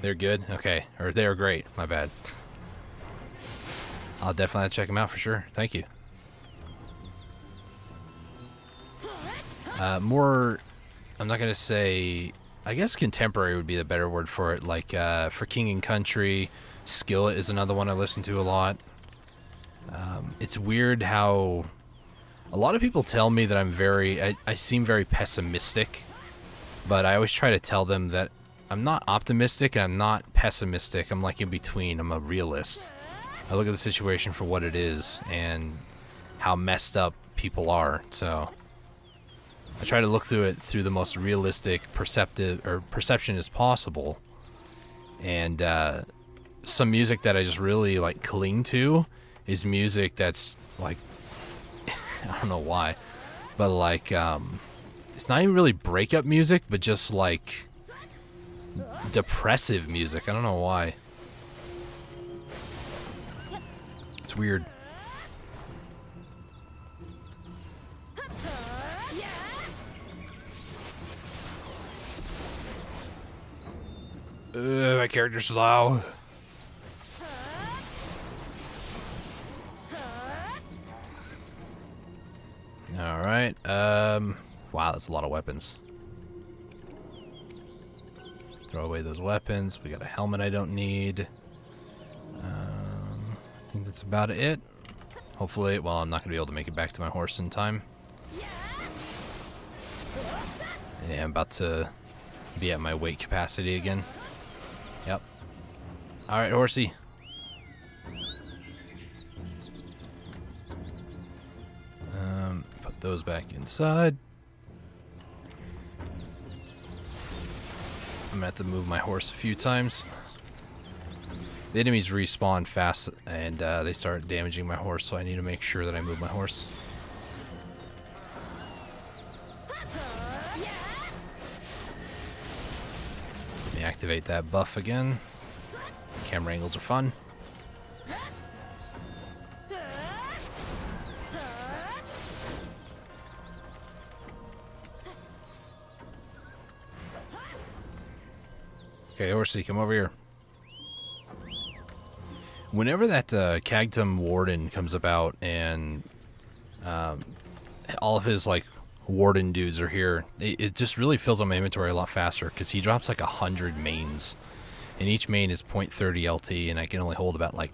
A: they're good, okay, or they're great. My bad. I'll definitely have to check them out for sure. Thank you. More, I'm not gonna say, I guess contemporary would be the better word for it. Like for King and Country, Skillet is another one I listen to a lot. It's weird how a lot of people tell me that I seem very pessimistic, but I always try to tell them that I'm not optimistic and I'm not pessimistic. I'm like in between. I'm a realist. I look at the situation for what it is and how messed up people are. So I try to look through it through the most realistic perception as possible. And some music that I just really like cling to is music that's like I don't know why, but like it's not even really breakup music, but just like depressive music. I don't know why. It's weird. My character's slow. Alright, wow, that's a lot of weapons. Throw away those weapons. We got a helmet I don't need. I think that's about it. Hopefully, well, I'm not going to be able to make it back to my horse in time. Yeah, I'm about to be at my weight capacity again. Yep. Alright, horsey. Put those back inside. I'm gonna have to move my horse a few times. The enemies respawn fast and they start damaging my horse, so I need to make sure that I move my horse. Let me activate that buff again. Camera angles are fun. Okay, horsey, come over here. Whenever that Cagtum Warden comes about and all of his like Warden dudes are here, it just really fills up my inventory a lot faster because he drops like 100 mains, and each main is 0.30 LT, and I can only hold about like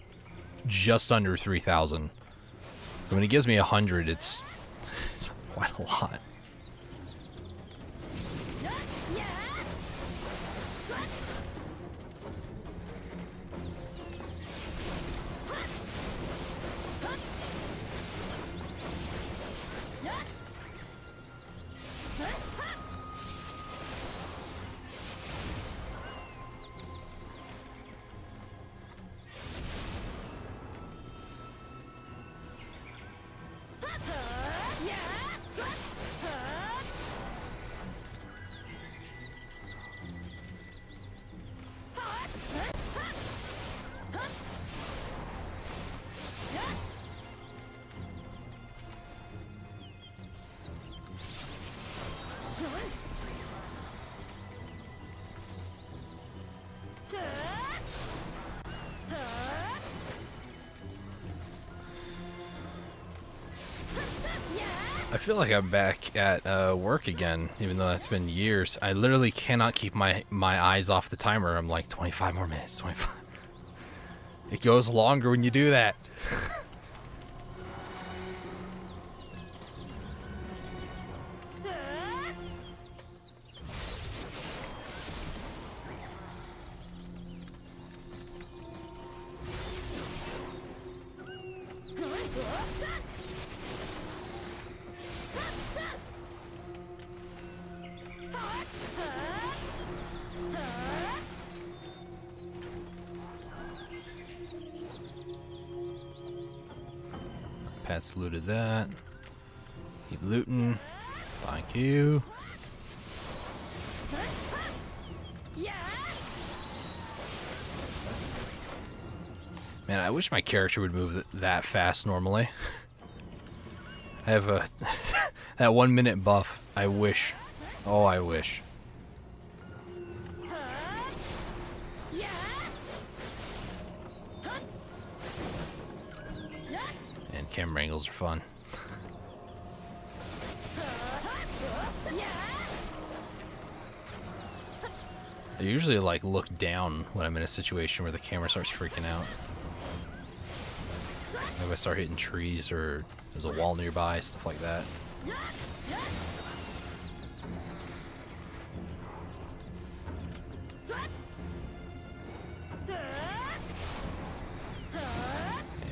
A: just under 3,000. So when he gives me 100, it's quite a lot. feel like I'm back at work again, even though that's been years. I literally cannot keep my eyes off the timer. I'm like 25 more minutes, 25. It goes longer when you do that. Pat's looted that. Keep looting. Thank you. Man, I wish my character would move that fast normally. I have a that 1 minute buff. I wish. Oh, I wish. And camera angles are fun. I usually like look down when I'm in a situation where the camera starts freaking out. If I start hitting trees or there's a wall nearby, stuff like that.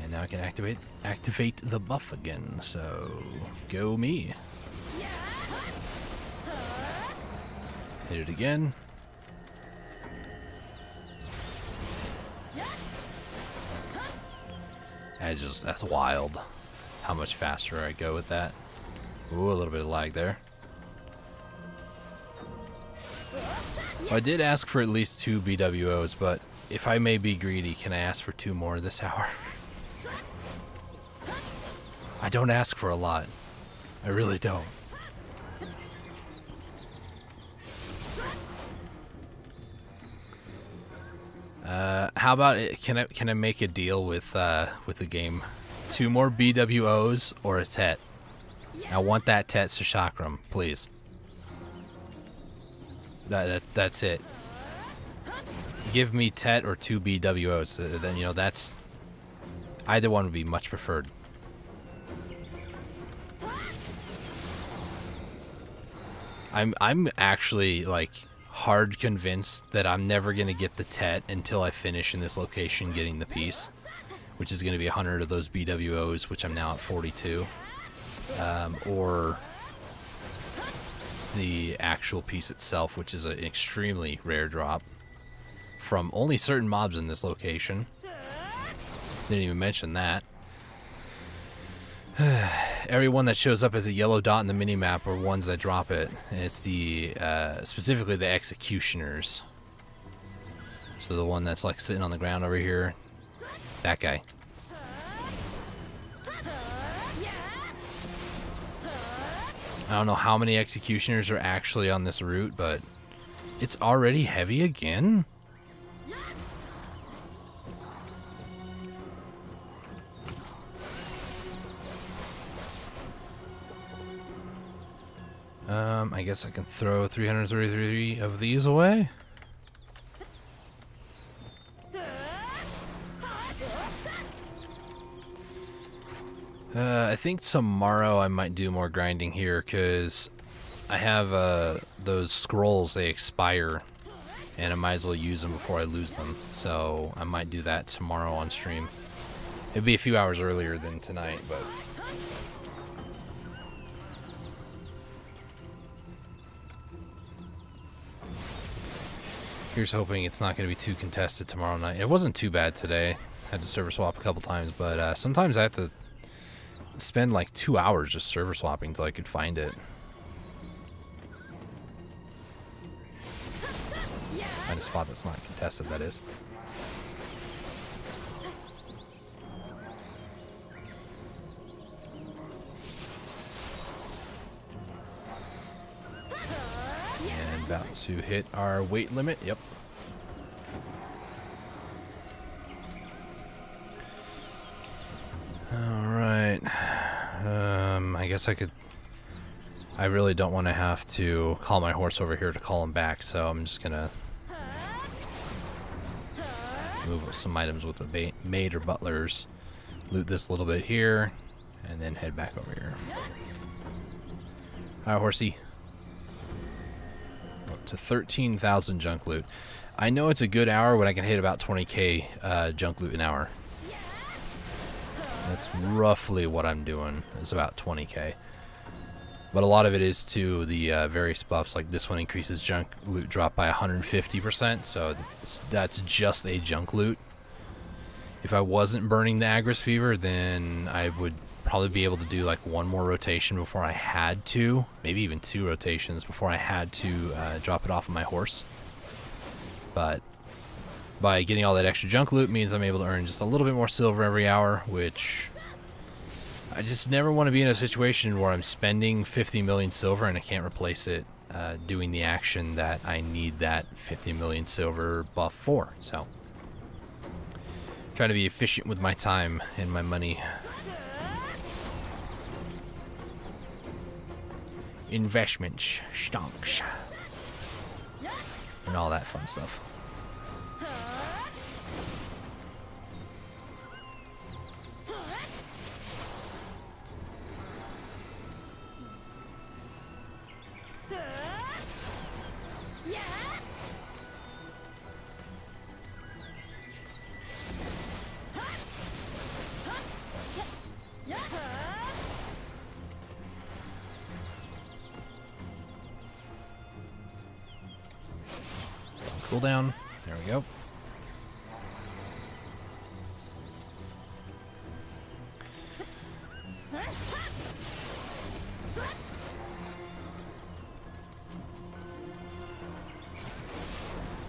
A: And now I can activate the buff again. So go me. Hit it again. That's wild how much faster I go with that. Ooh, a little bit of lag there. Well, I did ask for at least 2 BWOs, but if I may be greedy, can I ask for 2 more this hour? I don't ask for a lot. I really don't. How about it? Can I make a deal with the game? 2 more BWOs or a TET. I want that TET Sah Chakram, please. That's it. Give me TET or 2 BWOs. Then that's either one would be much preferred. I'm actually like hard convinced that I'm never going to get the TET until I finish in this location getting the piece, which is going to be 100 of those BWOs, which I'm now at 42, or the actual piece itself, which is an extremely rare drop from only certain mobs in this location. Didn't even mention that. Everyone that shows up as a yellow dot in the minimap are ones that drop it. And it's the specifically the executioners. So the one that's like sitting on the ground over here, that guy. I don't know how many executioners are actually on this route, but it's already heavy again. I guess I can throw 333 of these away. I think tomorrow I might do more grinding here because I have those scrolls, they expire, and I might as well use them before I lose them. So I might do that tomorrow on stream. It'd be a few hours earlier than tonight, but... Here's hoping it's not going to be too contested tomorrow night. It wasn't too bad today. Had to server swap a couple times, but sometimes I have to spend like 2 hours just server swapping until I could find it. Find a spot that's not contested, that is. About to hit our weight limit. Yep. All right. I guess I could I really don't want to have to call my horse over here to call him back, so I'm just gonna move some items with the maid or butlers, loot this a little bit here, and then head back over here. Hi, horsey. Up to 13,000 junk loot. I know it's a good hour when I can hit about 20k junk loot an hour. That's roughly what I'm doing. It's about 20k. But a lot of it is to the various buffs, like this one increases junk loot drop by 150%, so that's just a junk loot. If I wasn't burning the Agris Fever, then I would probably be able to do like one more rotation before I had to, maybe even 2 rotations before I had to drop it off of my horse. But by getting all that extra junk loot means I'm able to earn just a little bit more silver every hour, which I just never want to be in a situation where I'm spending 50 million silver and I can't replace it doing the action that I need that 50 million silver buff for. So, trying to be efficient with my time and my money. Investments, stonks, and all that fun stuff. Cooldown. There we go.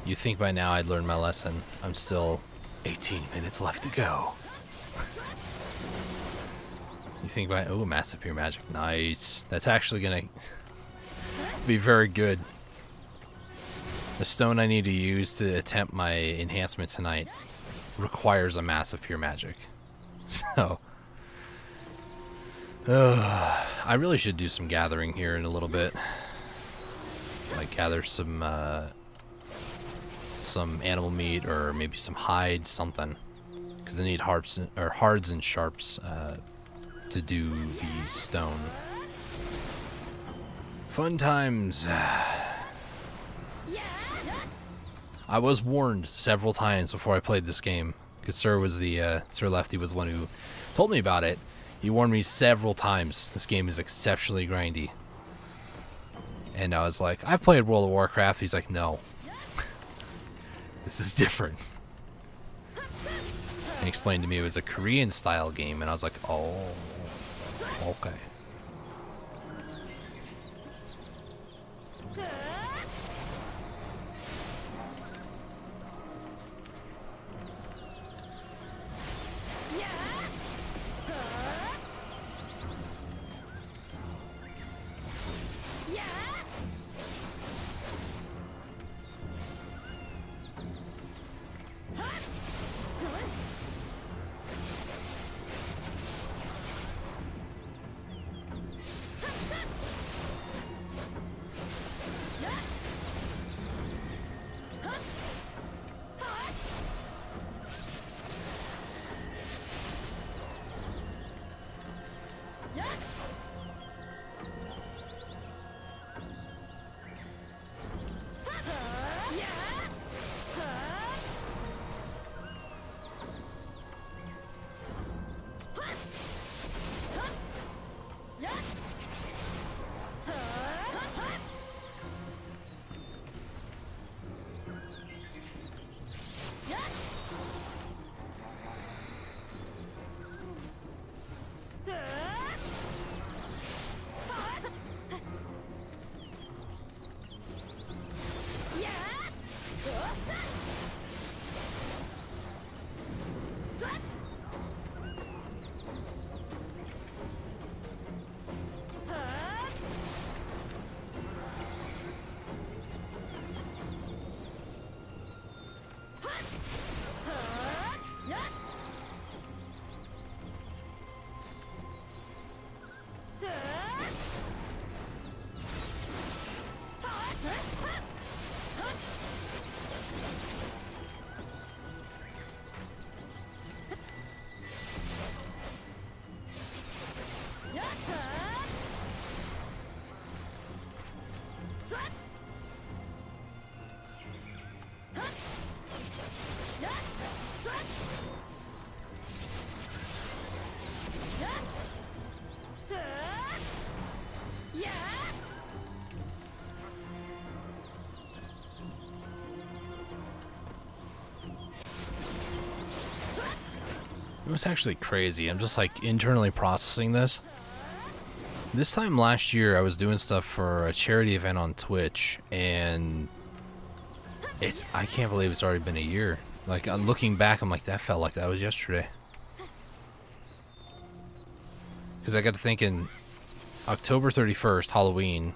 A: You'd think by now I'd learned my lesson. I'm still 18 minutes left to go. You think by, oh, massive pure magic. Nice. That's actually gonna be very good. The stone I need to use to attempt my enhancement tonight requires a massive pure magic. So, I really should do some gathering here in a little bit. Like gather some animal meat or maybe some hide, something. Because I need hards and sharps to do the stone. Fun times. I was warned several times before I played this game, because Sir Lefty was the one who told me about it. He warned me several times. This game is exceptionally grindy. And I was like, I've played World of Warcraft. He's like, no. This is different. And he explained to me it was a Korean style game, and I was like, oh, okay. It was actually crazy. I'm just like internally processing this. This time last year, I was doing stuff for a charity event on Twitch, and I can't believe it's already been a year. Like, I'm looking back, I'm like, that felt like that was yesterday. Because I got to thinking, October 31st, Halloween,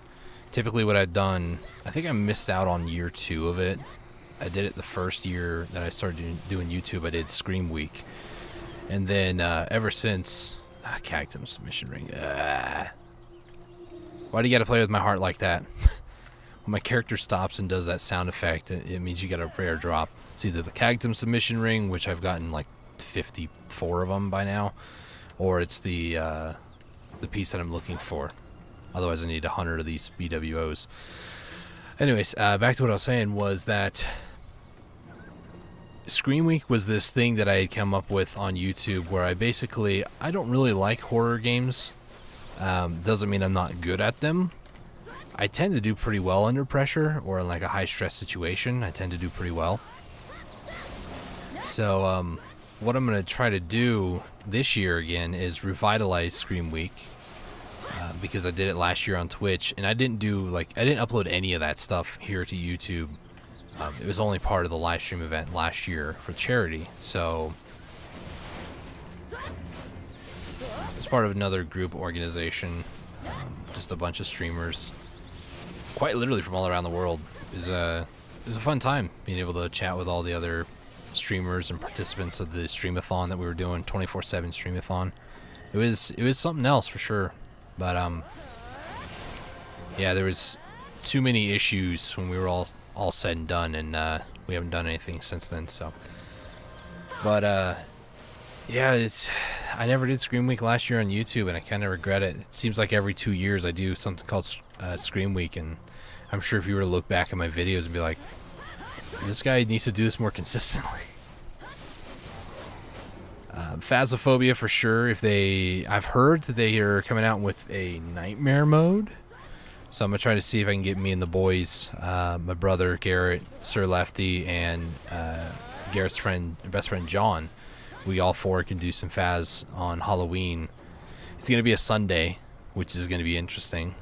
A: typically what I've done, I think I missed out on year 2 of it. I did it the first year that I started doing YouTube. I did Scream Week. And then ever since, Cactum Submission Ring. Why do you got to play with my heart like that? When my character stops and does that sound effect, it means you got a rare drop. It's either the Cactum Submission Ring, which I've gotten like 54 of them by now, or it's the piece that I'm looking for. Otherwise, I need 100 of these BWOs. Anyways, back to what I was saying was that Scream Week was this thing that I had come up with on YouTube where I don't really like horror games. Doesn't mean I'm not good at them. I tend to do pretty well under pressure or in like a high stress situation. I tend to do pretty well. So what I'm going to try to do this year again is revitalize Scream Week. Because I did it last year on Twitch, and I didn't upload any of that stuff here to YouTube. It was only part of the live stream event last year for charity, so it's part of another group organization, just a bunch of streamers, quite literally from all around the world. It was a fun time being able to chat with all the other streamers and participants of the streamathon that we were doing, 24/7 streamathon. It was something else for sure. But yeah, there was too many issues when we were all said and done, and we haven't done anything since then. So, but yeah, I never did Scream Week last year on YouTube, and I kind of regret it. It seems like every 2 years I do something called Scream Week, and I'm sure if you were to look back at my videos and be like, this guy needs to do this more consistently. Phasmophobia for sure. I've heard that they are coming out with a nightmare mode, so I'm gonna try to see if I can get me and the boys, my brother Garrett, Sir Lefty, and Garrett's best friend John. We all 4 can do some Phas on Halloween. It's gonna be a Sunday, which is gonna be interesting.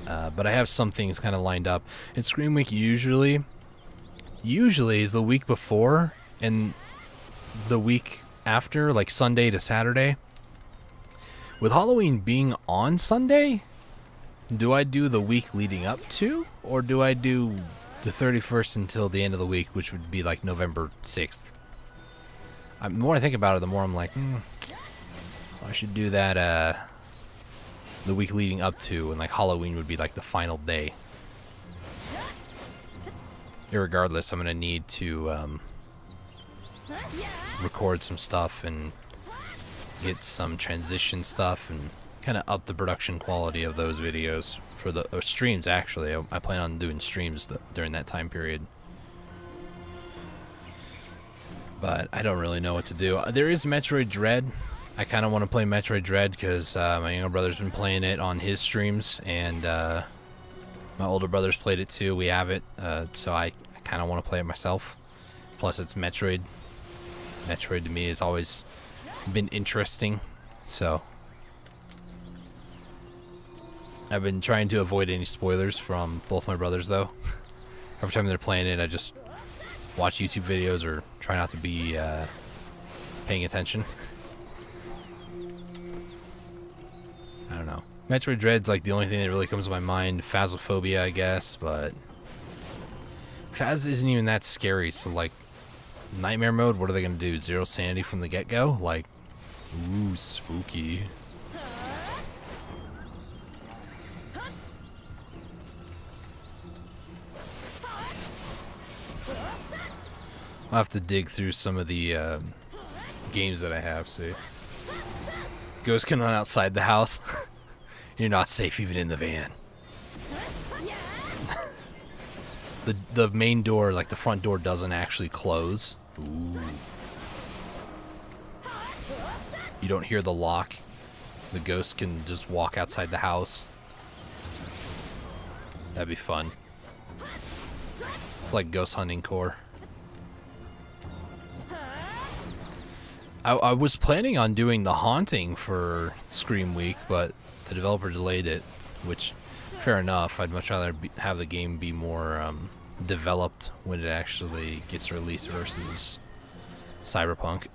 A: But I have some things kind of lined up. And Scream Week usually is the week before and the week after, like Sunday to Saturday. With Halloween being on Sunday, do I do the week leading up to, or do I do the 31st until the end of the week, which would be like November 6th? The more I think about it, the more I'm like, I should do that the week leading up to, and like Halloween would be like the final day. Irregardless, I'm gonna need to record some stuff and get some transition stuff and kind of up the production quality of those videos for the streams. Actually, I plan on doing streams during that time period, but I don't really know what to do. There is Metroid Dread. I kind of want to play Metroid Dread because my younger brother's been playing it on his streams, and my older brother's played it too. We have it, so I kind of want to play it myself. Plus, it's Metroid. Metroid to me has always been interesting, so I've been trying to avoid any spoilers from both my brothers, though. Every time they're playing it, I just watch YouTube videos or try not to be paying attention. I don't know. Metroid Dread's like the only thing that really comes to my mind. Phasmophobia, I guess, but Phas isn't even that scary, so like nightmare mode, what are they gonna do? 0 sanity from the get-go? Like, ooh, spooky. I'll have to dig through some of the games that I have, see. Ghosts can run outside the house. You're not safe even in the van. The main door, like the front door, doesn't actually close. Ooh. You don't hear the lock. The ghost can just walk outside the house. That'd be fun. It's like ghost hunting core. I was planning on doing The Haunting for Scream Week, but the developer delayed it, which, fair enough. I'd much rather have the game be more developed when it actually gets released versus Cyberpunk.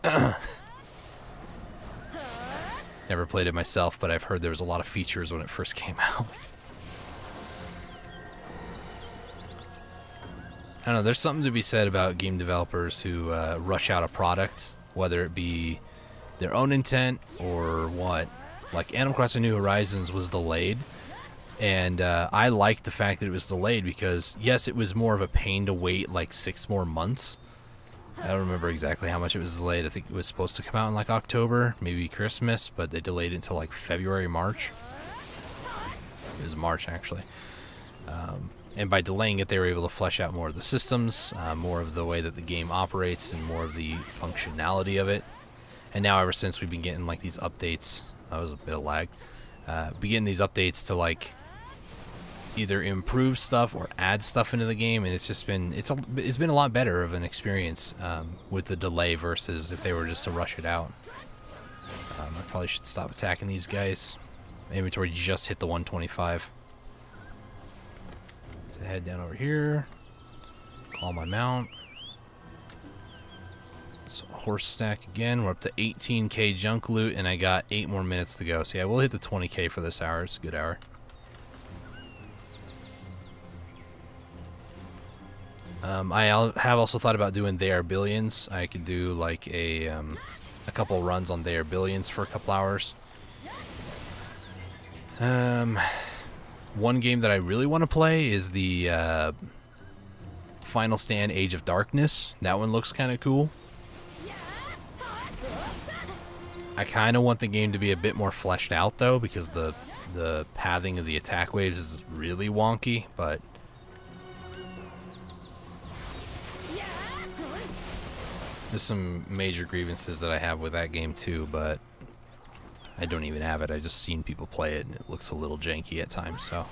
A: Never played it myself, but I've heard there was a lot of features when it first came out. I don't know, there's something to be said about game developers who rush out a product, whether it be their own intent or what. Like Animal Crossing New Horizons was delayed, and I liked the fact that it was delayed because, yes, it was more of a pain to wait like 6 more months. I don't remember exactly how much it was delayed. I think it was supposed to come out in like October, maybe Christmas, but they delayed it until like February, March. It was March, actually. And by delaying it, they were able to flesh out more of the systems, more of the way that the game operates, and more of the functionality of it. And now, ever since we've been getting like these updates, that was a bit of lag, getting these updates to like either improve stuff or add stuff into the game, and it's just been it's been a lot better of an experience with the delay versus if they were just to rush it out. I probably should stop attacking these guys. Inventory just hit the 125. So head down over here, call my mount. So horse stack again. We're up to 18k junk loot, and I got 8 more minutes to go. So yeah, we'll hit the 20k for this hour. It's a good hour. I have also thought about doing They Are Billions. I could do like a couple runs on They Are Billions for a couple hours. One game that I really want to play is the Final Stand Age of Darkness. That one looks kind of cool. I kind of want the game to be a bit more fleshed out though, because the pathing of the attack waves is really wonky, but there's some major grievances that I have with that game too, but I don't even have it. I just seen people play it, and it looks a little janky at times, so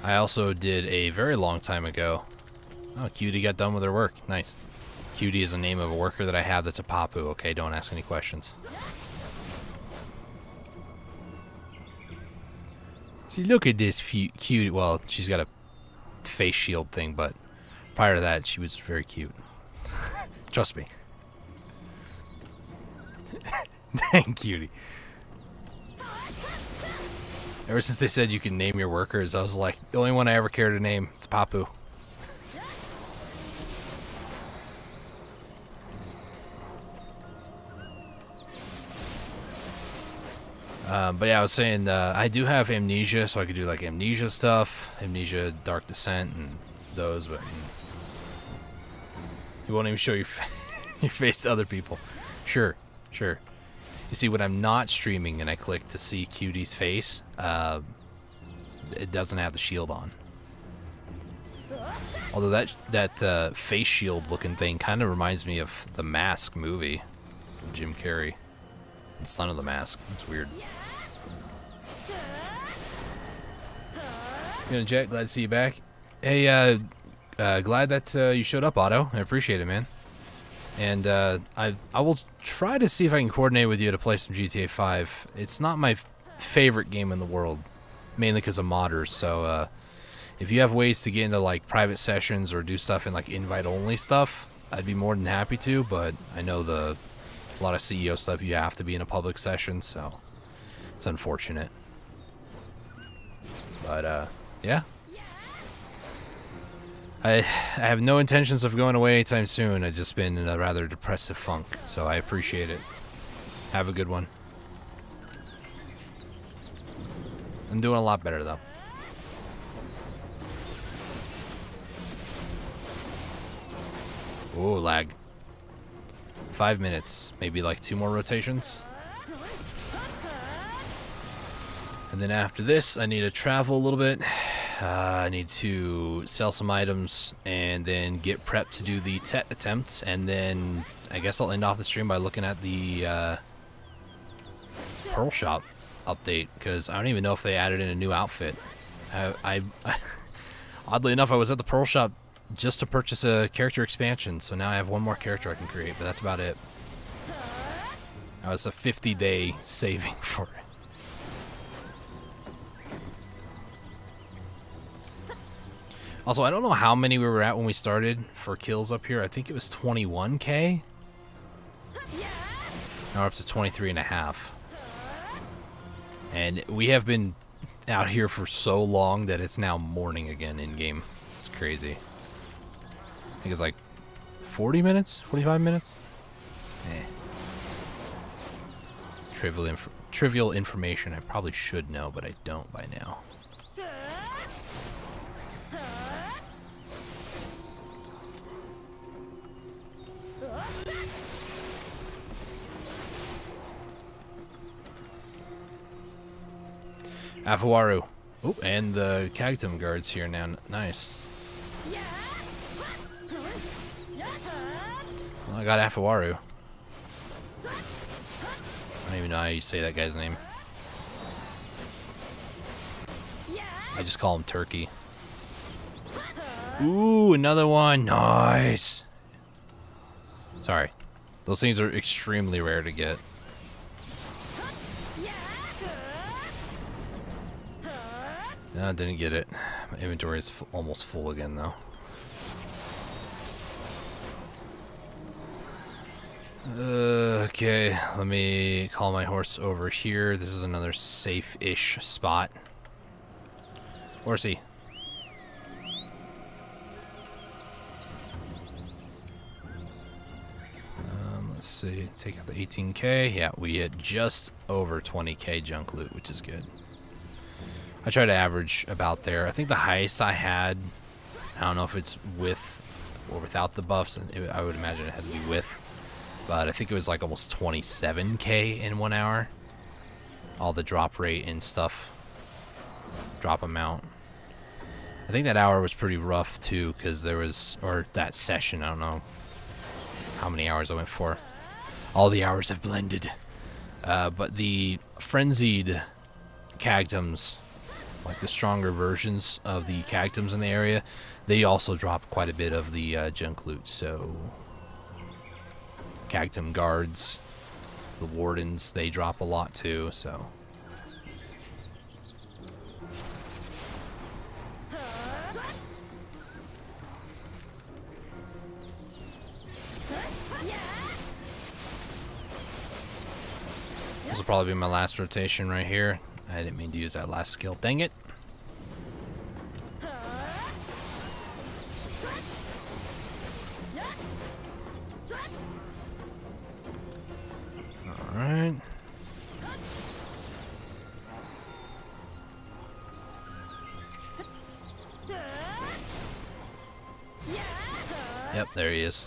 A: I also did a very long time ago. Oh, Cutie got done with her work. Nice. Cutie is the name of a worker that I have that's a Papu. Okay, don't ask any questions. See, look at this cute. Well, she's got a face shield thing, but prior to that, she was very cute. Trust me. Dang, Cutie. Ever since they said you can name your workers, I was like, the only one I ever care to name is Papu. But yeah, I was saying I do have Amnesia, so I could do like Amnesia stuff, Amnesia Dark Descent, and those, but you won't even show your, your face to other people. Sure, sure. You see, when I'm not streaming and I click to see Cutie's face, it doesn't have the shield on. Although that face shield looking thing kind of reminds me of the Mask movie, Jim Carrey, Son of the Mask. It's weird. You know, Jet, glad to see you back. Hey, glad that you showed up, Otto. I appreciate it, man. And I will try to see if I can coordinate with you to play some GTA 5. It's not my favorite game in the world, mainly because of modders. So if you have ways to get into like private sessions or do stuff in like invite-only stuff, I'd be more than happy to. But I know a lot of CEO stuff you have to be in a public session, so it's unfortunate. But yeah. I have no intentions of going away anytime soon. I've just been in a rather depressive funk, so I appreciate it. Have a good one. I'm doing a lot better, though. Ooh, lag. 5 minutes. Maybe like 2 more rotations. And then after this, I need to travel a little bit. I need to sell some items and then get prepped to do the TET attempts, and then I guess I'll end off the stream by looking at the Pearl Shop update, because I don't even know if they added in a new outfit. I oddly enough, I was at the Pearl Shop just to purchase a character expansion, so now I have one more character I can create, but that's about it. That was a 50-day saving for it. Also, I don't know how many we were at when we started for kills up here. I think it was 21k. Now we're up to 23.5. And we have been out here for so long that it's now morning again in-game. It's crazy. I think it's like 40 minutes? 45 minutes? Eh. Trivial information I probably should know, but I don't by now. Afuaru. Oh, and the Cactum guards here now. Nice. Well, I got Afuaru. I don't even know how you say that guy's name. I just call him Turkey. Ooh, another one. Nice. Sorry. Those things are extremely rare to get. No, didn't get it. My inventory is almost full again, though. Okay, let me call my horse over here. This is another safe-ish spot. Horsey. Let's see. Take out the 18k. Yeah, we hit just over 20k junk loot, which is good. I try to average about there. I think the highest I had, I don't know if it's with or without the buffs. I would imagine it had to be with. But I think it was like almost 27k in 1 hour. All the drop rate and stuff. Drop amount. I think that hour was pretty rough too, because there was, or that session, I don't know how many hours I went for. All the hours have blended. But the frenzied cactums, like the stronger versions of the cactums in the area, they also drop quite a bit of the junk loot. So cactum guards, the wardens, they drop a lot too. So this will probably be my last rotation right here. I didn't mean to use that last skill. Dang it. Alright. Yep, there he is.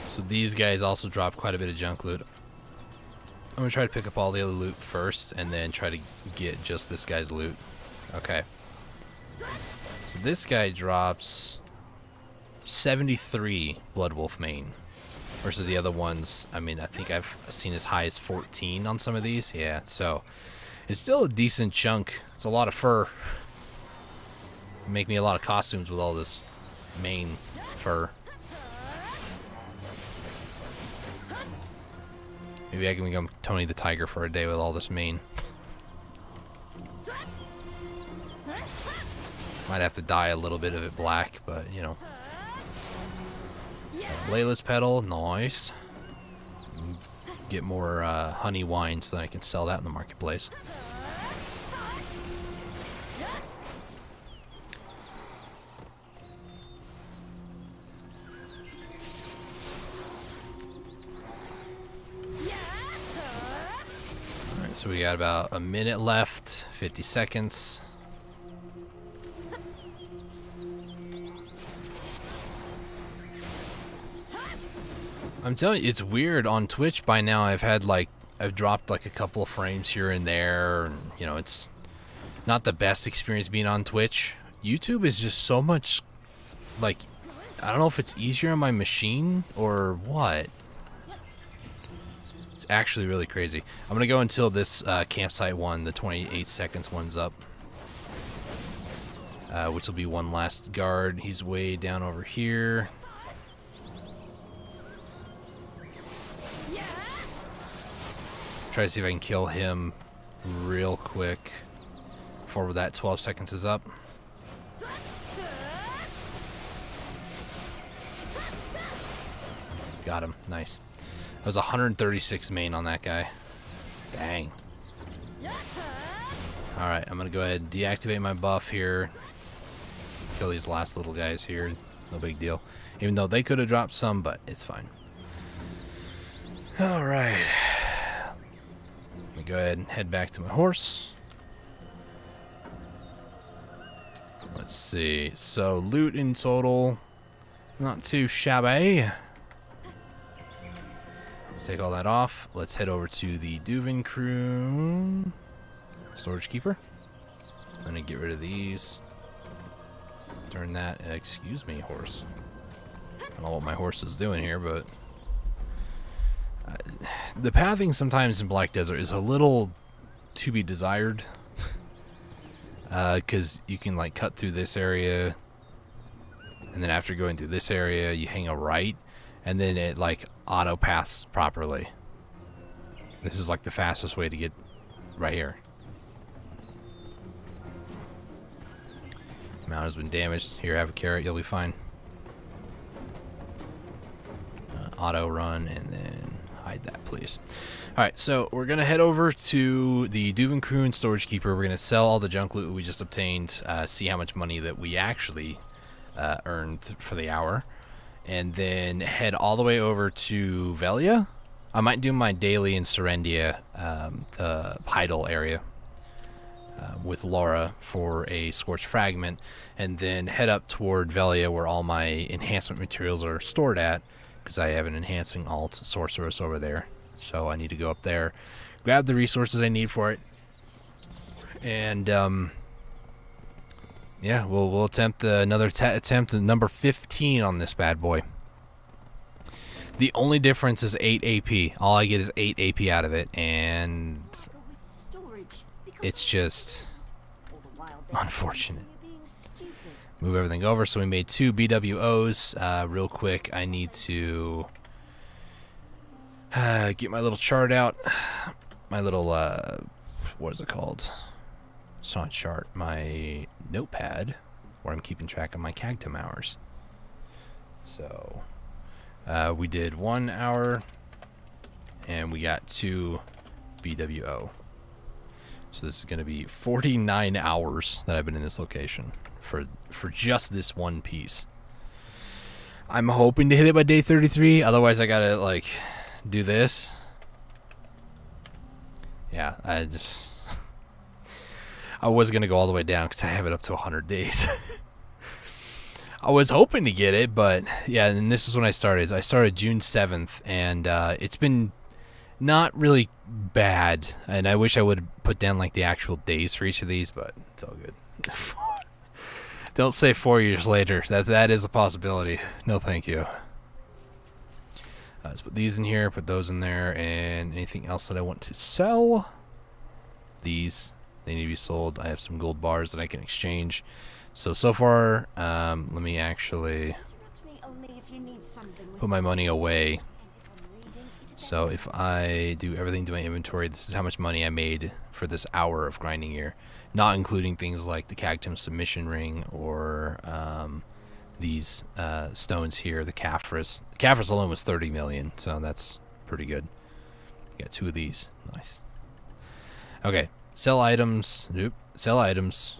A: So these guys also drop quite a bit of junk loot. I'm gonna try to pick up all the other loot first and then try to get just this guy's loot. Okay. So this guy drops 73 Bloodwolf main versus the other ones. I mean, I think I've seen as high as 14 on some of these. Yeah, so it's still a decent chunk. It's a lot of fur. Make me a lot of costumes with all this main fur. Maybe I can become Tony the Tiger for a day with all this mane. Might have to dye a little bit of it black, but you know. Bladeless petal, nice. Get more honey wine so that I can sell that in the marketplace. So we got about a minute left, 50 seconds. I'm telling you, it's weird on Twitch by now. I've dropped like a couple of frames here and there. And, you know, it's not the best experience being on Twitch. YouTube is just so much, like, I don't know if it's easier on my machine or what. It's actually really crazy. I'm gonna go until this campsite one, the 28 seconds one's up. Which will be one last guard. He's way down over here. Try to see if I can kill him real quick before that 12 seconds is up. Got him. Nice. That was 136 main on that guy. Dang. Alright, I'm going to go ahead and deactivate my buff here. Kill these last little guys here. No big deal. Even though they could have dropped some, but it's fine. Alright. Let me go ahead and head back to my horse. Let's see. So, loot in total, not too shabby. Let's take all that off. Let's head over to the Duvin Crew Storage Keeper. I'm going to get rid of these. Turn that. Excuse me, horse. I don't know what my horse is doing here, but the pathing sometimes in Black Desert is a little to be desired. Because you can like cut through this area, and then after going through this area, you hang a right, and then it like auto paths properly. This is like the fastest way to get right here. Mount has been damaged. Here, have a carrot. You'll be fine. Auto run, and then hide that, please. Alright, so we're going to head over to the Duvin Crew and Storage Keeper. We're going to sell all the junk loot we just obtained, see how much money that we actually earned for the hour, and then head all the way over to Velia. I might do my daily in Serendia, the Heidel area, with Laura for a Scorched Fragment, and then head up toward Velia where all my enhancement materials are stored at, because I have an enhancing alt sorceress over there. So I need to go up there, grab the resources I need for it, and yeah, we'll attempt another attempt at number 15 on this bad boy. The only difference is 8 AP. All I get is 8 AP out of it, and it's just unfortunate. Move everything over. So we made 2 BWOs. Real quick, I need to get my little chart out. My little, what is it called? It's not a chart. My notepad, where I'm keeping track of my cagtum hours. So, we did 1 hour, and we got 2 BWO. So this is going to be 49 hours that I've been in this location for just this one piece. I'm hoping to hit it by day 33. Otherwise, I gotta like do this. Yeah, I was gonna go all the way down because I have it up to 100 days. I was hoping to get it, but yeah, and this is when I started. I started June 7th, and it's been not really bad. And I wish I would put down like the actual days for each of these, but it's all good. Don't say 4 years later. That is a possibility. No, thank you. Let's put these in here, put those in there, and anything else that I want to sell. These, they need to be sold. I have some gold bars that I can exchange. So far, let me actually put my money away. So if I do everything to my inventory, this is how much money I made for this hour of grinding here. Not including things like the Cactum Submission Ring or these stones here, the Caphras. The Caphras alone was 30 million, so that's pretty good. Got 2 of these. Nice. Okay, sell items. Nope, sell items.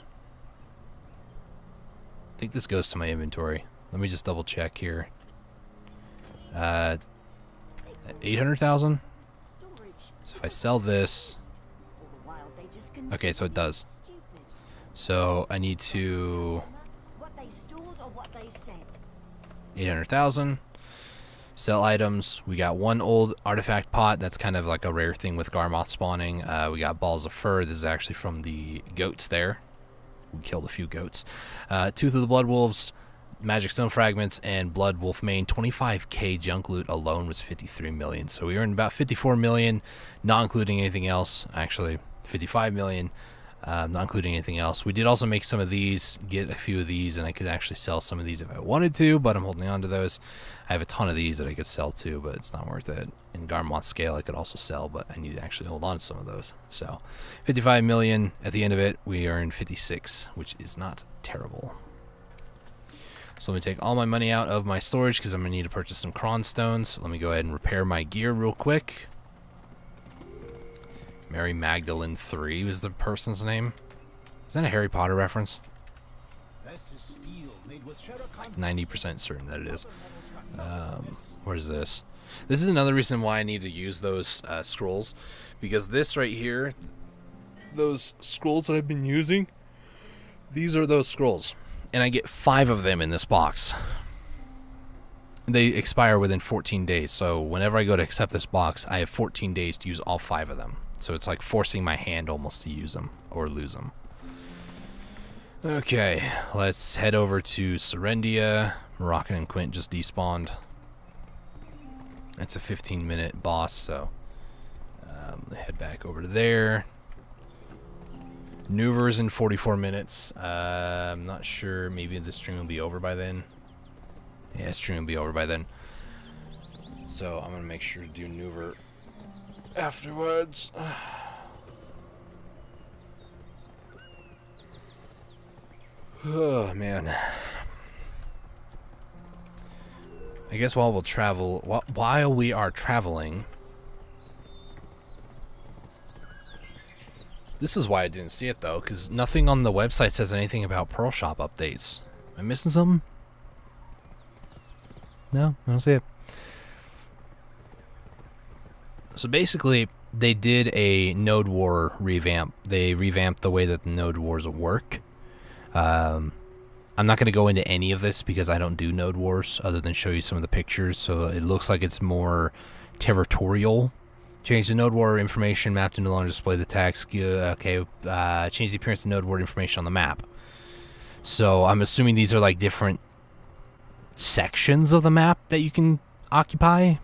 A: I think this goes to my inventory. Let me just double check here. 800,000? So if I sell this... Okay, so it does. So I need to 800,000. Sell items. We got 1 old artifact pot. That's kind of like a rare thing with Garmoth spawning. We got balls of fur. This is actually from the goats there. We killed a few goats. Tooth of the Bloodwolves. Magic Stone Fragments and Blood Wolf Mane. 25k junk loot alone was 53 million. So we earned about 54 million, not including anything else. Actually, 55 million, not including anything else. We did also make some of these, get a few of these, and I could actually sell some of these if I wanted to, but I'm holding on to those. I have a ton of these that I could sell too, but it's not worth it. In Garmoth scale, I could also sell, but I need to actually hold on to some of those. So 55 million. At the end of it, we earned 56, which is not terrible. So let me take all my money out of my storage because I'm going to need to purchase some Cron Stones. Let me go ahead and repair my gear real quick. Mary Magdalene 3 was the person's name. Is that a Harry Potter reference? Like 90% certain that it is. What is this? This is another reason why I need to use those scrolls. Because this right here, those scrolls that I've been using, these are those scrolls. And I get 5 of them in this box. They expire within 14 days. So whenever I go to accept this box, I have 14 days to use all 5 of them. So it's like forcing my hand almost to use them or lose them. Okay, let's head over to Serendia. Moroccan and Quint just despawned. It's a 15-minute boss, so head back over to there. Nuver's in 44 minutes. I'm not sure. Maybe the stream will be over by then. Yeah, stream will be over by then. So I'm going to make sure to do Nuver afterwards. Oh, man. I guess while we are traveling... This is why I didn't see it, though, because nothing on the website says anything about Pearl Shop updates. Am I missing something? No, I don't see it. So basically, they did a Node War revamp. They revamped the way that the Node Wars work. I'm not going to go into any of this because I don't do Node Wars other than show you some of the pictures. So it looks like it's more territorial. Change the Node War information map to no longer display the text. Change the appearance of Node War information on the map. So I'm assuming these are like different sections of the map that you can occupy.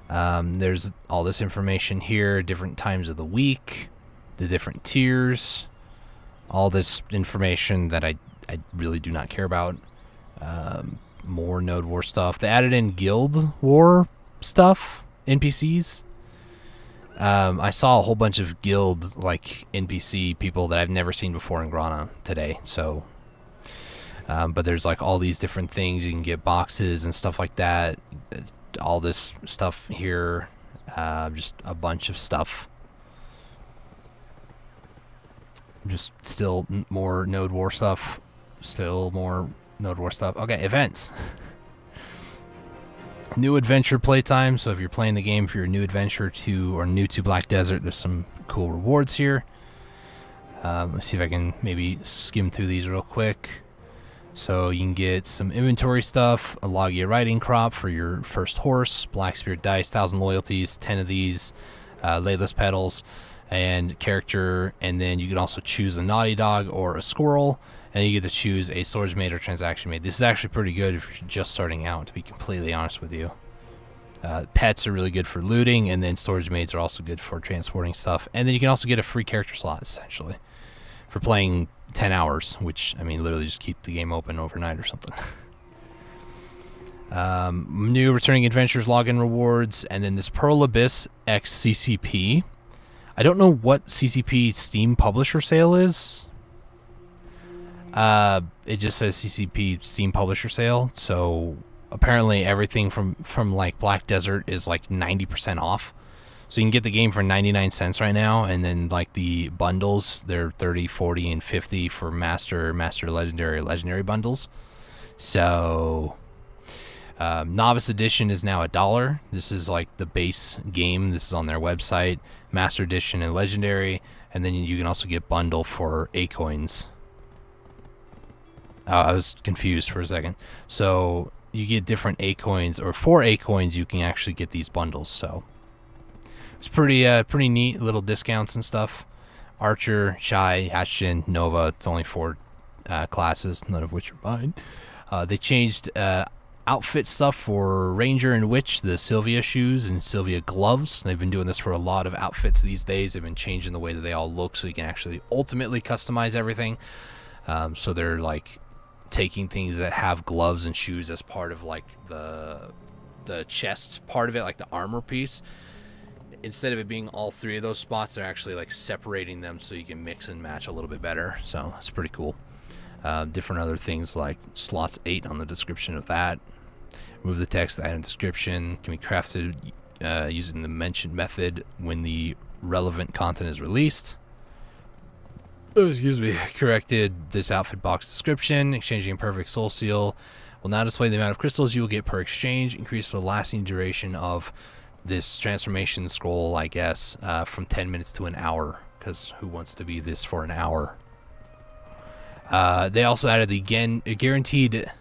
A: There's all this information here, different times of the week, the different tiers, all this information that I really do not care about. More Node War stuff. They added in Guild War stuff. NPCs. I saw a whole bunch of guild like NPC people that I've never seen before in Grana today. So, but there's like all these different things you can get, boxes and stuff like that. All this stuff here, just a bunch of stuff. Just still more Node War stuff. Still more Node War stuff. Okay, events. New adventure playtime. So if you're playing the game, if you're a new adventure to or new to Black Desert, there's some cool rewards here. Let's see if I can maybe skim through these real quick. So you can get some inventory stuff, a Logia riding crop for your first horse, Black Spirit dice, 1,000 loyalties, 10 of these, Layless petals, and character. And then you can also choose a naughty dog or a squirrel. And you get to choose a storage mate or transaction mate. This is actually pretty good if you're just starting out, to be completely honest with you. Pets are really good for looting, and then storage mates are also good for transporting stuff. And then you can also get a free character slot, essentially, for playing 10 hours, which, I mean, literally just keep the game open overnight or something. New returning adventures login rewards, and then this Pearl Abyss X CCP. I don't know what CCP Steam Publisher sale is. It just says CCP Steam Publisher sale, so apparently everything from like Black Desert is like 90% off. So you can get the game for 99 cents right now, and then like the bundles, they're 30, 40, and 50 for Master, Legendary bundles. So Novice Edition is now $1. This is like the base game. This is on their website. Master Edition and Legendary, and then you can also get bundle for A coins. I was confused for a second. So you get different A coins, or for A coins you can actually get these bundles. So it's pretty neat, little discounts and stuff. Archer, Shy, Hatchin, Nova. It's only for classes, none of which are mine. They changed outfit stuff for Ranger and Witch, the Sylvia shoes and Sylvia gloves. They've been doing this for a lot of outfits these days. They've been changing the way that they all look so you can actually ultimately customize everything. So they're like taking things that have gloves and shoes as part of like the chest part of it, like the armor piece. Instead of it being all three of those spots, they're actually like separating them so you can mix and match a little bit better. So it's pretty cool. Different other things like slots 8 on the description of that. Remove the text, item description can be crafted using the mentioned method when the relevant content is released. Excuse me. Corrected this outfit box description. Exchanging a perfect soul seal will now display the amount of crystals you will get per exchange. Increase the lasting duration of this transformation scroll, I guess, from 10 minutes to an hour. Because who wants to be this for an hour? They also added the guaranteed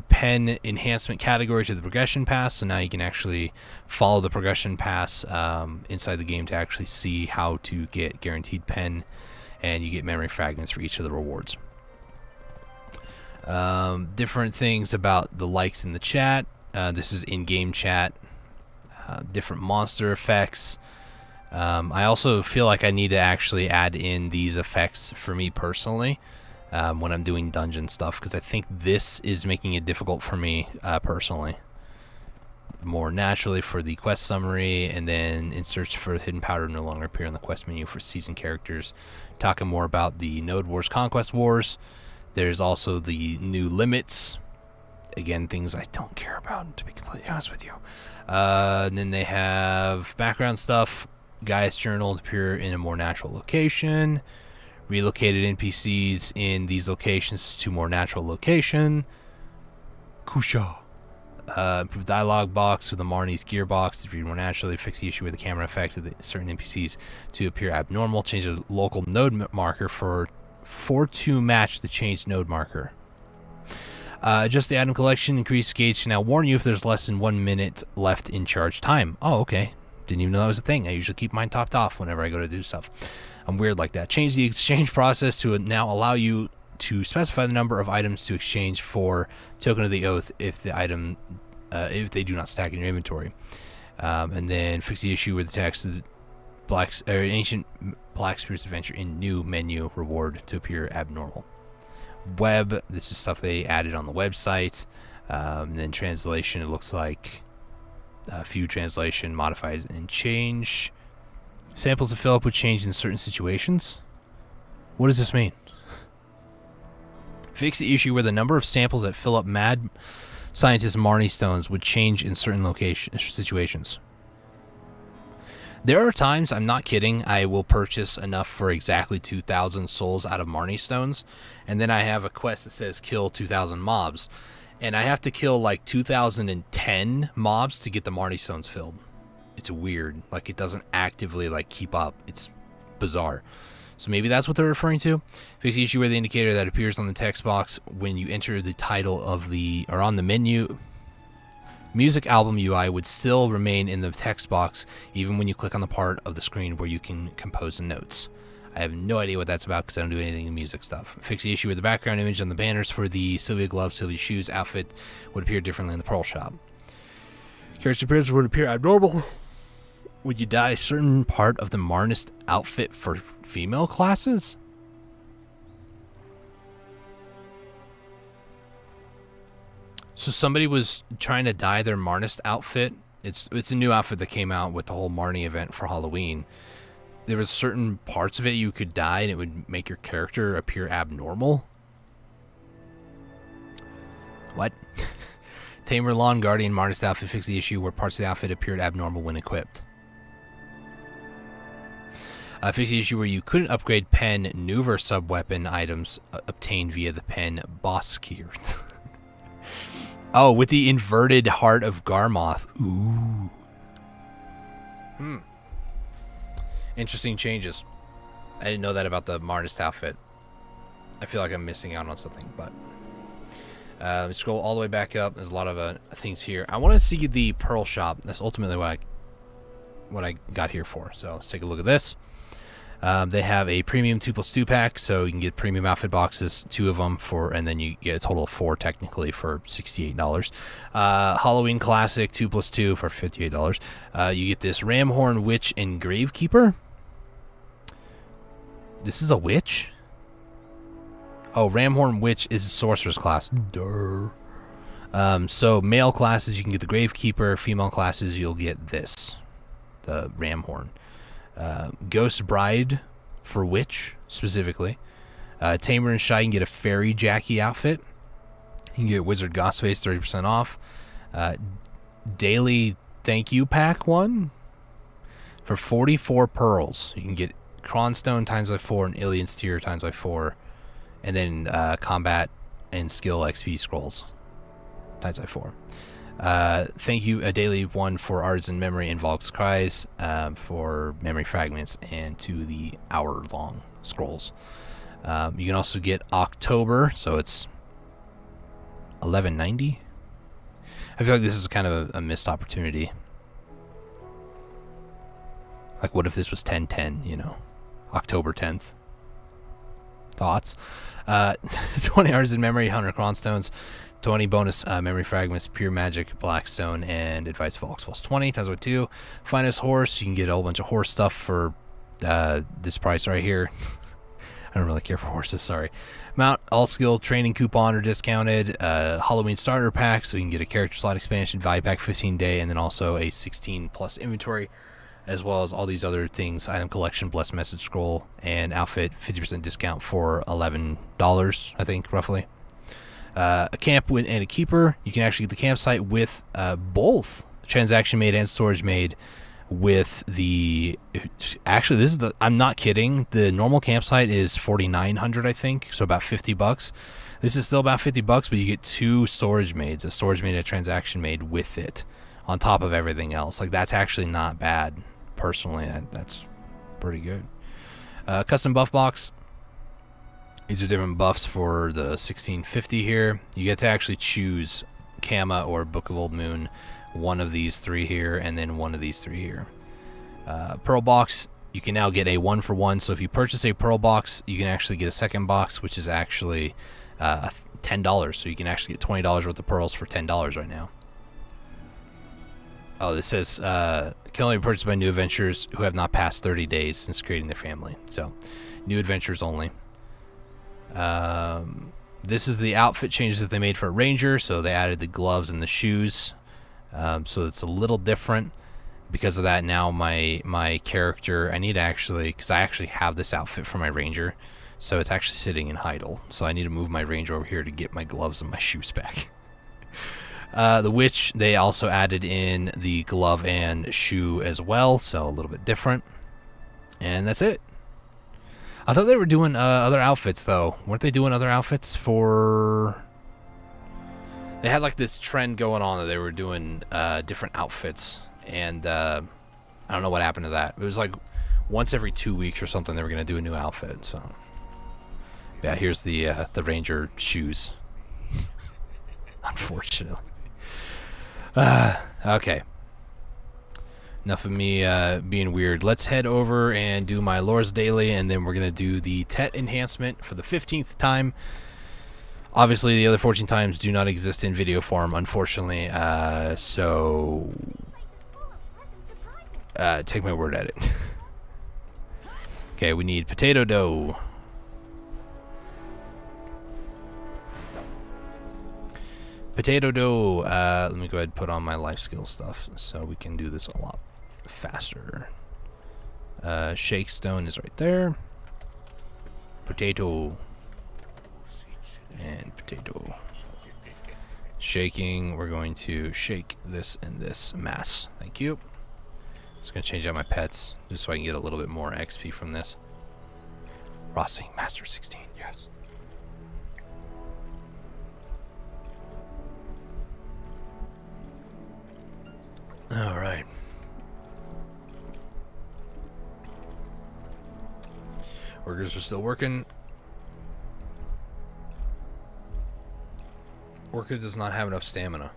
A: pen enhancement category to the progression pass, so now you can actually follow the progression pass inside the game to actually see how to get guaranteed pen, and you get memory fragments for each of the rewards. Different things about the likes in the chat. This is in-game chat. Different monster effects. I also feel like I need to actually add in these effects for me personally when I'm doing dungeon stuff, because I think this is making it difficult for me personally. More naturally for the quest summary, and then in search for hidden powder no longer appear on the quest menu for seasoned characters. Talking more about the Node Wars, Conquest Wars. There's also the new limits. Again, things I don't care about, to be completely honest with you. And then they have background stuff. Guy's journal to appear in a more natural location. Relocated NPCs in these locations to more natural location. Kusha. Improved dialogue box with the Marnie's gearbox to read more naturally. Fix the issue with the camera effect of certain NPCs to appear abnormal. Change the local node marker to match the changed node marker. Adjust the item collection. Increase gauge to now warn you if there's less than 1 minute left in charge time. Oh, okay. Didn't even know that was a thing. I usually keep mine topped off whenever I go to do stuff. I'm weird like that. Change the exchange process to now allow you to specify the number of items to exchange for Token of the Oath if the item, if they do not stack in your inventory. And then fix the issue with the text of Ancient Black Spirits Adventure in new menu reward to appear abnormal. Web, this is stuff they added on the website. And then translation, it looks like few translation, modifies and change. Samples to fill up would change in certain situations. What does this mean? Fix the issue where the number of samples that fill up Mad Scientist Marnie stones would change in certain situations. There are times, I'm not kidding, I will purchase enough for exactly 2,000 souls out of Marnie stones, and then I have a quest that says kill 2,000 mobs. And I have to kill like 2010 mobs to get the Marnie stones filled. It's weird. Like, it doesn't actively like keep up. It's bizarre. So maybe that's what they're referring to. Fix the issue where the indicator that appears on the text box when you enter the title of or on the menu music album UI would still remain in the text box even when you click on the part of the screen where you can compose the notes. I have no idea what that's about because I don't do anything in music stuff. Fix the issue with the background image on the banners for the Sylvia Glove, Sylvia Shoes outfit would appear differently in the Pearl Shop. Character appearance would appear abnormal. Would you dye a certain part of the Marnist outfit for female classes? So somebody was trying to dye their Marnist outfit. It's a new outfit that came out with the whole Marnie event for Halloween. There was certain parts of it you could dye and it would make your character appear abnormal. What? Tamer Lawn Guardian Marnist outfit fixed the issue where parts of the outfit appeared abnormal when equipped. Fixed the issue where you couldn't upgrade pen Nuver sub-weapon items obtained via the pen boss key. Oh, with the inverted heart of Garmoth. Ooh. Interesting changes. I didn't know that about the Marnist outfit. I feel like I'm missing out on something, but let's scroll all the way back up. There's a lot of things here. I want to see the Pearl Shop. That's ultimately what I got here for. So let's take a look at this. They have a premium 2+2 pack, so you can get premium outfit boxes, 2 of them and then you get a total of 4 technically for $68. Halloween Classic 2+2 for $58. You get this Ramhorn Witch and Gravekeeper. This is a witch? Oh, Ramhorn Witch is a sorcerer's class. Durr. So male classes, you can get the Gravekeeper. Female classes, you'll get this, the Ramhorn. Ghost Bride for Witch, specifically. Tamer and Shy, you can get a Fairy Jackie outfit. You can get Wizard Ghostface, 30% off. Daily Thank You Pack 1 for 44 pearls. You can get Cronstone times by 4 and Ilian's Tear times by 4. And then Combat and Skill XP scrolls times by 4. Thank you, a daily one for Artisan Memory and Volk's Cries for memory fragments and to the hour-long scrolls. You can also get October, so it's $11.90. I feel like this is kind of a missed opportunity. Like, what if this was 10/10, you know? October 10th. Thoughts? 20 Artisan Memory, 100 Cronstones. 20 bonus memory fragments, pure magic, blackstone, and advice Volks plus 20 times by 2. Finest horse, you can get a whole bunch of horse stuff for this price right here. I don't really care for horses, sorry. Mount all skill training coupon are discounted. Halloween starter pack, so you can get a character slot expansion, value pack 15 day, and then also a 16 plus inventory, as well as all these other things, item collection, blessed message scroll, and outfit 50% discount for $11, I think, roughly. A camp and a keeper. You can actually get the campsite with both transaction made and storage made with the... Actually, this is the... I'm not kidding. The normal campsite is $4,900, I think, so about $50. This is still about $50, but you get 2 storage maids, a storage maid and a transaction made with it, on top of everything else. Like, that's actually not bad. Personally, that's pretty good. Custom buff box. These are different buffs for the 1650 here. You get to actually choose Kama or Book of Old Moon, one of these 3 here, and then one of these 3 here. Pearl box, you can now get a 1-for-1. So if you purchase a pearl box, you can actually get a second box, which is actually $10. So you can actually get $20 worth of pearls for $10 right now. Oh, this says can only be purchased by new adventurers who have not passed 30 days since creating their family. So, new adventurers only. This is the outfit changes that they made for a ranger. So they added the gloves and the shoes. So it's a little different. Because of that, now my character, I need to actually, because I actually have this outfit for my ranger. So it's actually sitting in idle. So I need to move my ranger over here to get my gloves and my shoes back. The witch, they also added in the glove and shoe as well, so a little bit different. And that's it. I thought they were doing other outfits, though. Weren't they doing other outfits for... They had, like, this trend going on that they were doing different outfits. And I don't know what happened to that. It was, like, once every 2 weeks or something they were going to do a new outfit, so... Yeah, here's the ranger shoes. Unfortunately. Okay. Enough of me being weird. Let's head over and do my Lore's Daily, and then we're going to do the TET enhancement for the 15th time. Obviously, the other 14 times do not exist in video form, unfortunately. So... take my word at it. Okay, we need potato dough. Potato dough. Let me go ahead and put on my life skill stuff so we can do this a lot faster. Shake stone is right there. Potato. And potato. Shaking. We're going to shake this and this mass. Thank you. Just going to change out my pets just so I can get a little bit more XP from this. Rossing Master 16. Yes. All right. Workers are still working. Worker does not have enough stamina.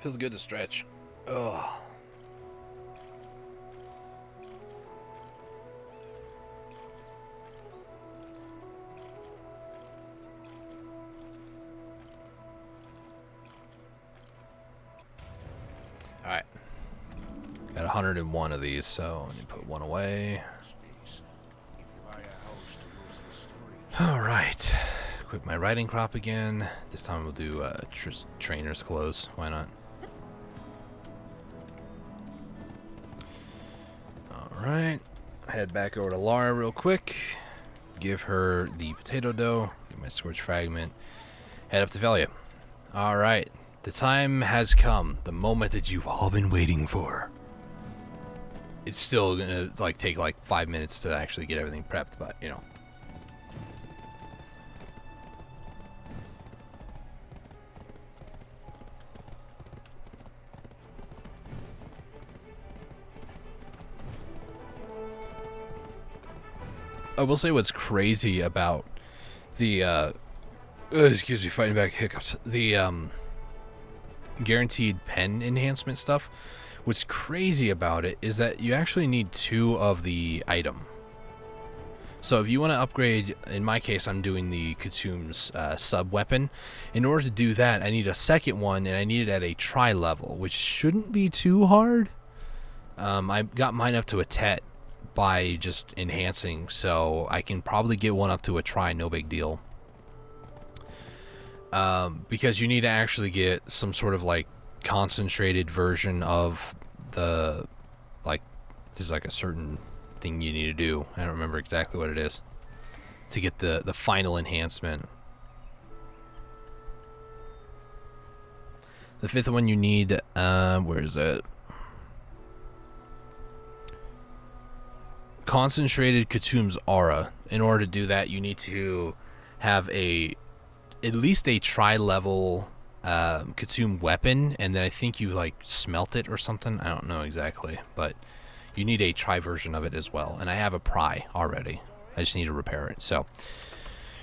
A: Feels good to stretch. Oh. Alright. Got 101 of these, so let me put one away. Alright. Equip my riding crop again. This time we'll do trainer's clothes. Why not? Alright. Head back over to Lara real quick. Give her the potato dough. Get my scorch fragment. Head up to Velia. Alright. The time has come. The moment that you've all been waiting for. It's still gonna take 5 minutes to actually get everything prepped, but you know. I will say what's crazy about the excuse me, fighting back hiccups. The guaranteed pen enhancement stuff. What's crazy about it is that you actually need 2 of the item. So if you want to upgrade, in my case, I'm doing the Khatum's sub weapon. In order to do that, I need a second one, and I need it at a tri level, which shouldn't be too hard. I got mine up to a TET by just enhancing, so I can probably get one up to a tri, no big deal. Because you need to actually get some sort of concentrated version of the there's a certain thing you need to do. I don't remember exactly what it is to get the final enhancement. The 5th one you need, where is it? Concentrated Khatum's aura. In order to do that, you need to have at least a tri-level Khatum weapon, and then I think you smelt it or something. I don't know exactly, but you need a tri version of it as well. And I have a pry already. I just need to repair it. So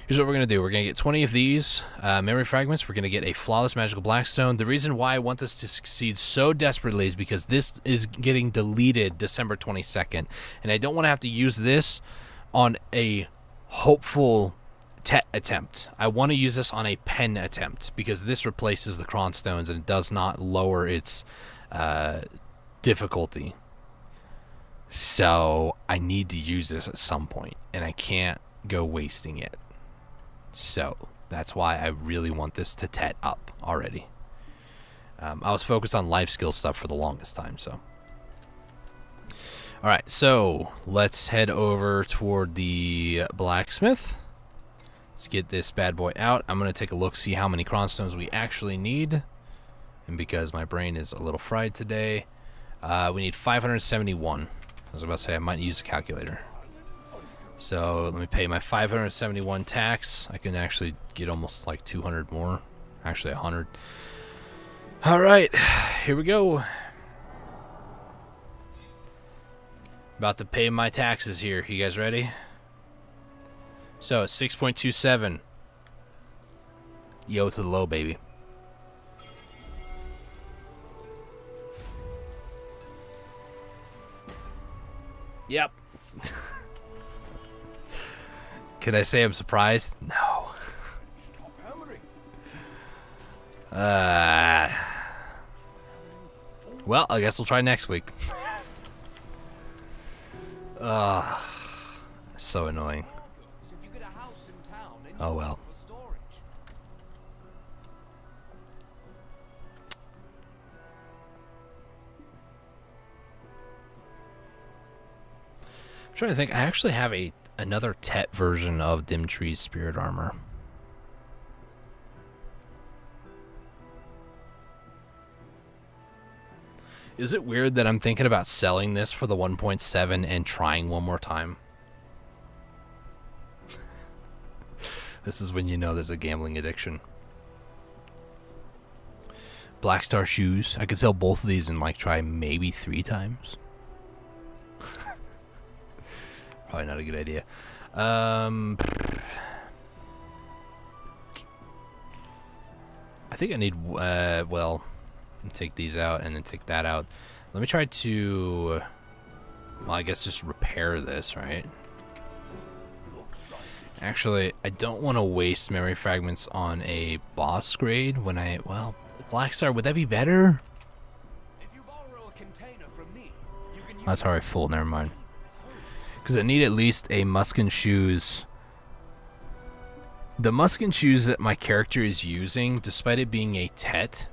A: here's what we're going to do. We're going to get 20 of these memory fragments. We're going to get a flawless magical blackstone. The reason why I want this to succeed so desperately is because this is getting deleted December 22nd, and I don't want to have to use this on a hopeful TET attempt. I want to use this on a pen attempt because this replaces the cronstones and it does not lower its difficulty. So I need to use this at some point, and I can't go wasting it. So that's why I really want this to TET up already. I was focused on life skill stuff for the longest time, so. Alright, so let's head over toward the blacksmith. Let's get this bad boy out. I'm going to take a look, see how many cronstones we actually need. And because my brain is a little fried today, we need 571. I was about to say I might use a calculator. So let me pay my 571 tax. I can actually get almost 200 more. Actually 100. All right, here we go. About to pay my taxes here. You guys ready? So it's 6.27. Yo to the low, baby. Yep. Can I say I'm surprised? No. Well, I guess we'll try next week. So annoying. Oh well. I'm trying to think. I actually have another TET version of Dimtree's spirit armor. Is it weird that I'm thinking about selling this for the 1.7 and trying one more time? This is when you know there's a gambling addiction. Blackstar shoes. I could sell both of these and try maybe 3 times. Probably not a good idea. I think I need, well, And take these out and then take that out. Let me try to, well, I guess just repair this, right? Actually, I don't want to waste memory fragments on a boss grade when well, Blackstar, would that be better? That's already full, never mind. Because I need at least a Muskin shoes. The Muskin shoes that my character is using, despite it being a TET,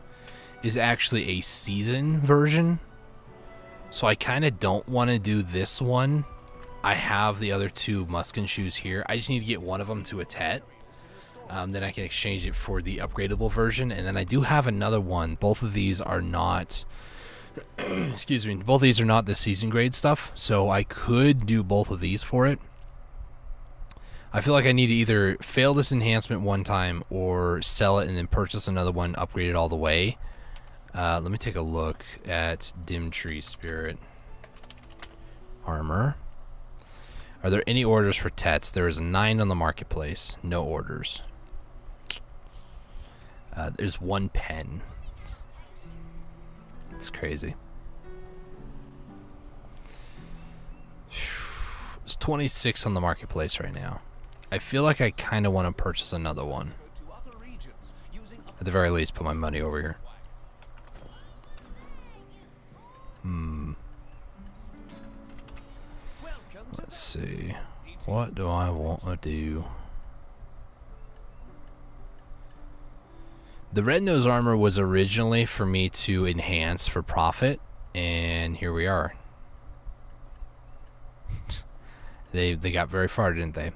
A: is actually a season version. So I kind of don't want to do this one. I have the other 2 Muskin shoes here. I just need to get one of them to a TET. Then I can exchange it for the upgradable version. And then I do have another one. Both of these are not... excuse me. Both of these are not the season grade stuff. So I could do both of these for it. I feel like I need to either fail this enhancement one time or sell it and then purchase another one, upgrade it all the way. Let me take a look at Dim Tree Spirit armor. Are there any orders for TETs? There is 9 on the marketplace. No orders. There's 1 pen. It's crazy. There's 26 on the marketplace right now. I feel like I kind of want to purchase another one. At the very least, put my money over here. Let's see. What do I want to do? The red nose armor was originally for me to enhance for profit, and here we are. They got very far, didn't they?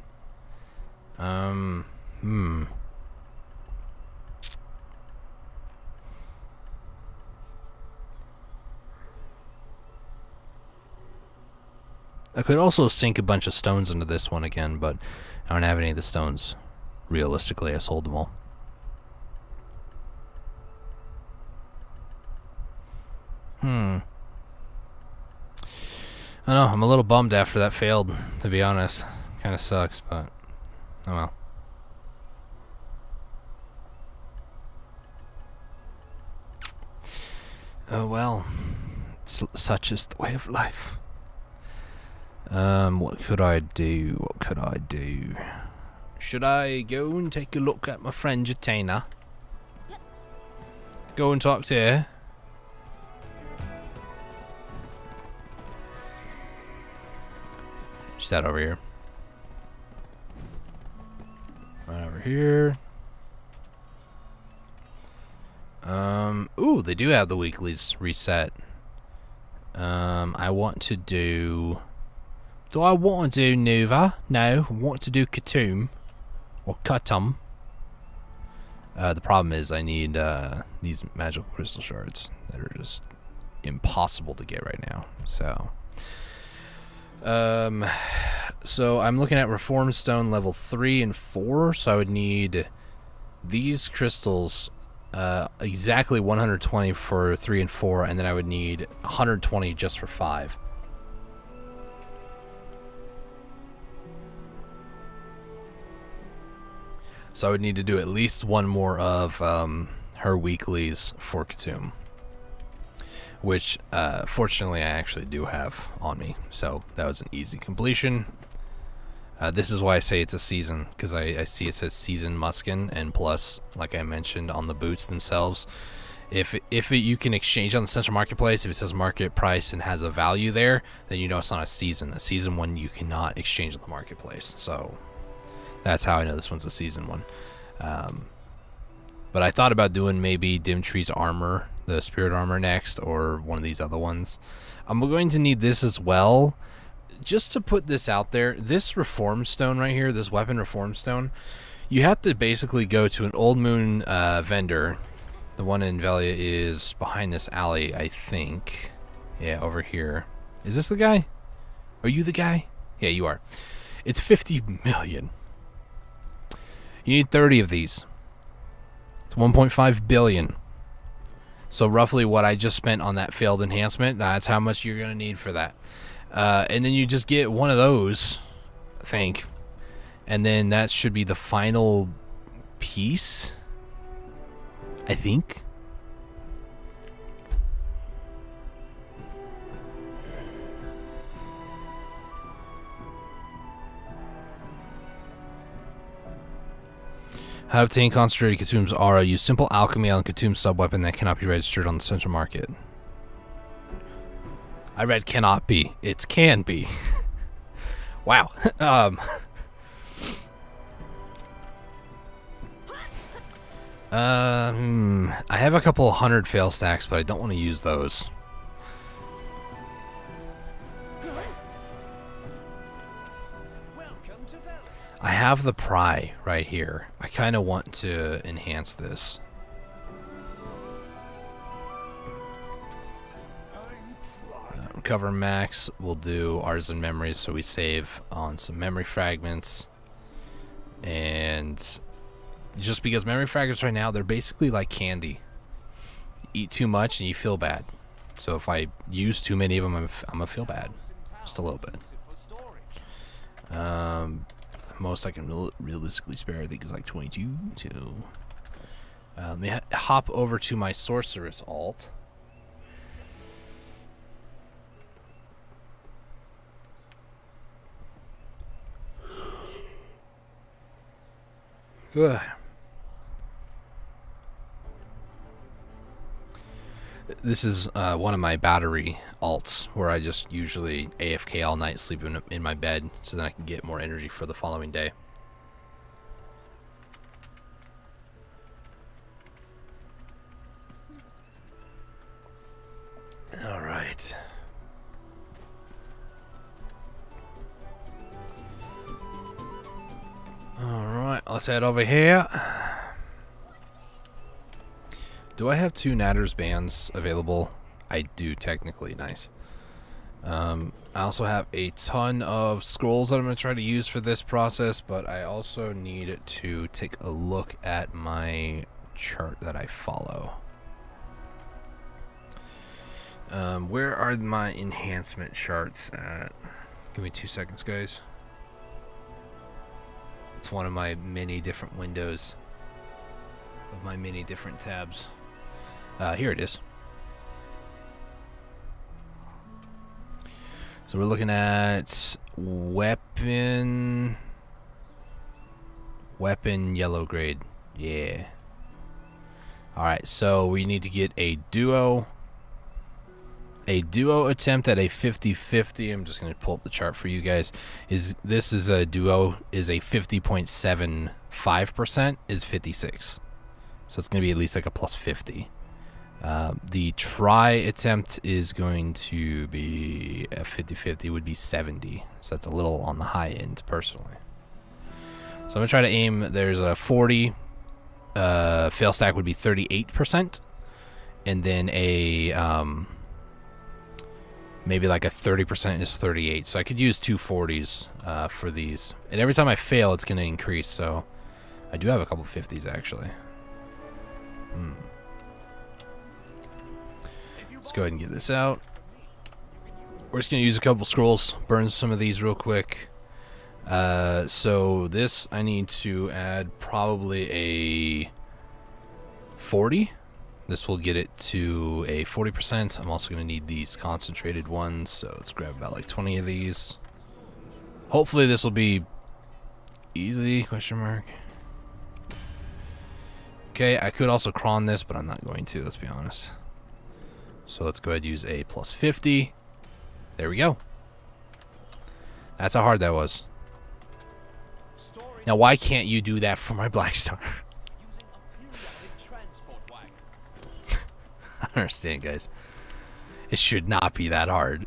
A: I could also sink a bunch of stones into this one again, but I don't have any of the stones. Realistically, I sold them all. I don't know, I'm a little bummed after that failed, to be honest. Kind of sucks, but oh well. Oh well. Such is the way of life. What could I do? What could I do? Should I go and take a look at my friend Jatana? Go and talk to her? She's that over here. Right over here. Ooh, they do have the Weeklies Reset. I want to do... Do I want to do Nuva? No, I want to do Khatum. Or Khatum. The problem is I need these magical crystal shards that are just impossible to get right now. So I'm looking at Reform Stone level 3 and 4, so I would need these crystals exactly 120 for 3 and 4, and then I would need 120 just for 5. So I would need to do at least one more of her weeklies for Khatum, which fortunately I actually do have on me, so that was an easy completion. This is why I say it's a season, because I see it says season Muskin, and plus, like I mentioned on the boots themselves, if you can exchange on the central marketplace, if it says market price and has a value there, then you know it's not a season. A season one you cannot exchange on the marketplace, so that's how I know this one's a season one. But I thought about doing maybe Dimtree's armor, the spirit armor next, or one of these other ones. I'm going to need this as well. Just to put this out there, this reform stone right here, this weapon reform stone, you have to basically go to an Old Moon vendor. The one in Velia is behind this alley, I think. Yeah, over here. Is this the guy? Are you the guy? Yeah, you are. It's 50 million. You need 30 of these. It's 1.5 billion. So roughly what I just spent on that failed enhancement, that's how much you're going to need for that. And then you just get one of those, I think. And then that should be the final piece, I think. How to obtain concentrated Khatum's aura. Use simple alchemy on Khatum's sub-weapon that cannot be registered on the central market. I read cannot be. It's can be. Wow. I have a couple 100 fail stacks, but I don't want to use those. I have the pry right here. I kind of want to enhance this. Recover max. We'll do Artisan Memories, so we save on some memory fragments. And just because memory fragments right now, they're basically like candy. You eat too much and you feel bad. So if I use too many of them, I'm gonna feel bad. Just a little bit. Most I can realistically spare, I think, is like 22. Let me hop over to my Sorceress alt. Ugh. This is one of my battery alts where I just usually AFK all night, sleep in my bed, so then I can get more energy for the following day. All right. All right, let's head over here. Do I have 2 Natter's bands available? I do, technically. Nice. I also have a ton of scrolls that I'm going to try to use for this process, but I also need to take a look at my chart that I follow. Where are my enhancement charts at? Give me 2 seconds, guys. It's one of my many different windows of my many different tabs. Here it is. So we're looking at weapon yellow grade. Yeah. Alright, so we need to get a duo attempt at a 50-50. I'm just going to pull up the chart for you guys. This is a duo is a 50.75% is 56. So it's going to be at least like a plus 50. The try attempt is going to be a 50-50 would be 70. So that's a little on the high end personally. So I'm going to try to aim. There's a 40 fail stack would be 38%, and then a maybe like a 30% is 38. So I could use 2 40s for these. And every time I fail, it's going to increase. So I do have a couple 50s actually. Let's go ahead and get this out. We're just going to use a couple scrolls, burn some of these real quick. So this, I need to add probably a 40. This will get it to a 40%. I'm also going to need these concentrated ones, so let's grab about like 20 of these. Hopefully this will be easy, question mark. Okay, I could also cron this, but I'm not going to, let's be honest. So let's go ahead and use a plus 50. There we go. That's how hard that was. Now, why can't you do that for my Blackstar? I don't understand, guys. It should not be that hard.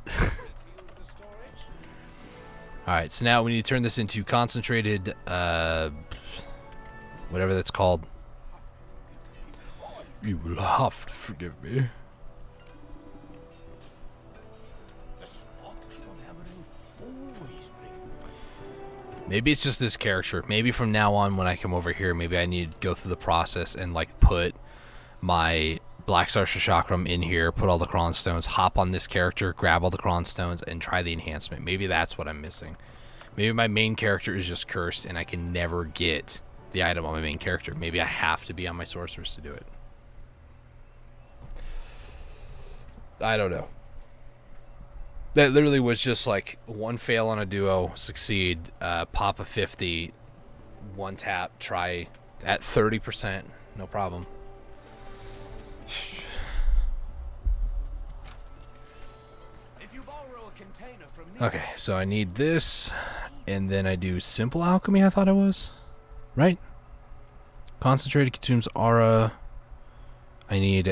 A: Alright, so now we need to turn this into concentrated, whatever that's called. You will have to forgive me. Maybe it's just this character. Maybe from now on when I come over here, maybe I need to go through the process and like put my Blackstar Sah Chakram in here, put all the Cron Stones, hop on this character, grab all the Cron Stones, and try the enhancement. Maybe that's what I'm missing. Maybe my main character is just cursed and I can never get the item on my main character. Maybe I have to be on my sorceress to do it. I don't know. That literally was just like one fail on a duo, succeed, pop a 50, one tap, try at 30%, no problem. Okay, so I need this, and then I do simple alchemy, I thought it was. Right? Concentrated consumes aura. I need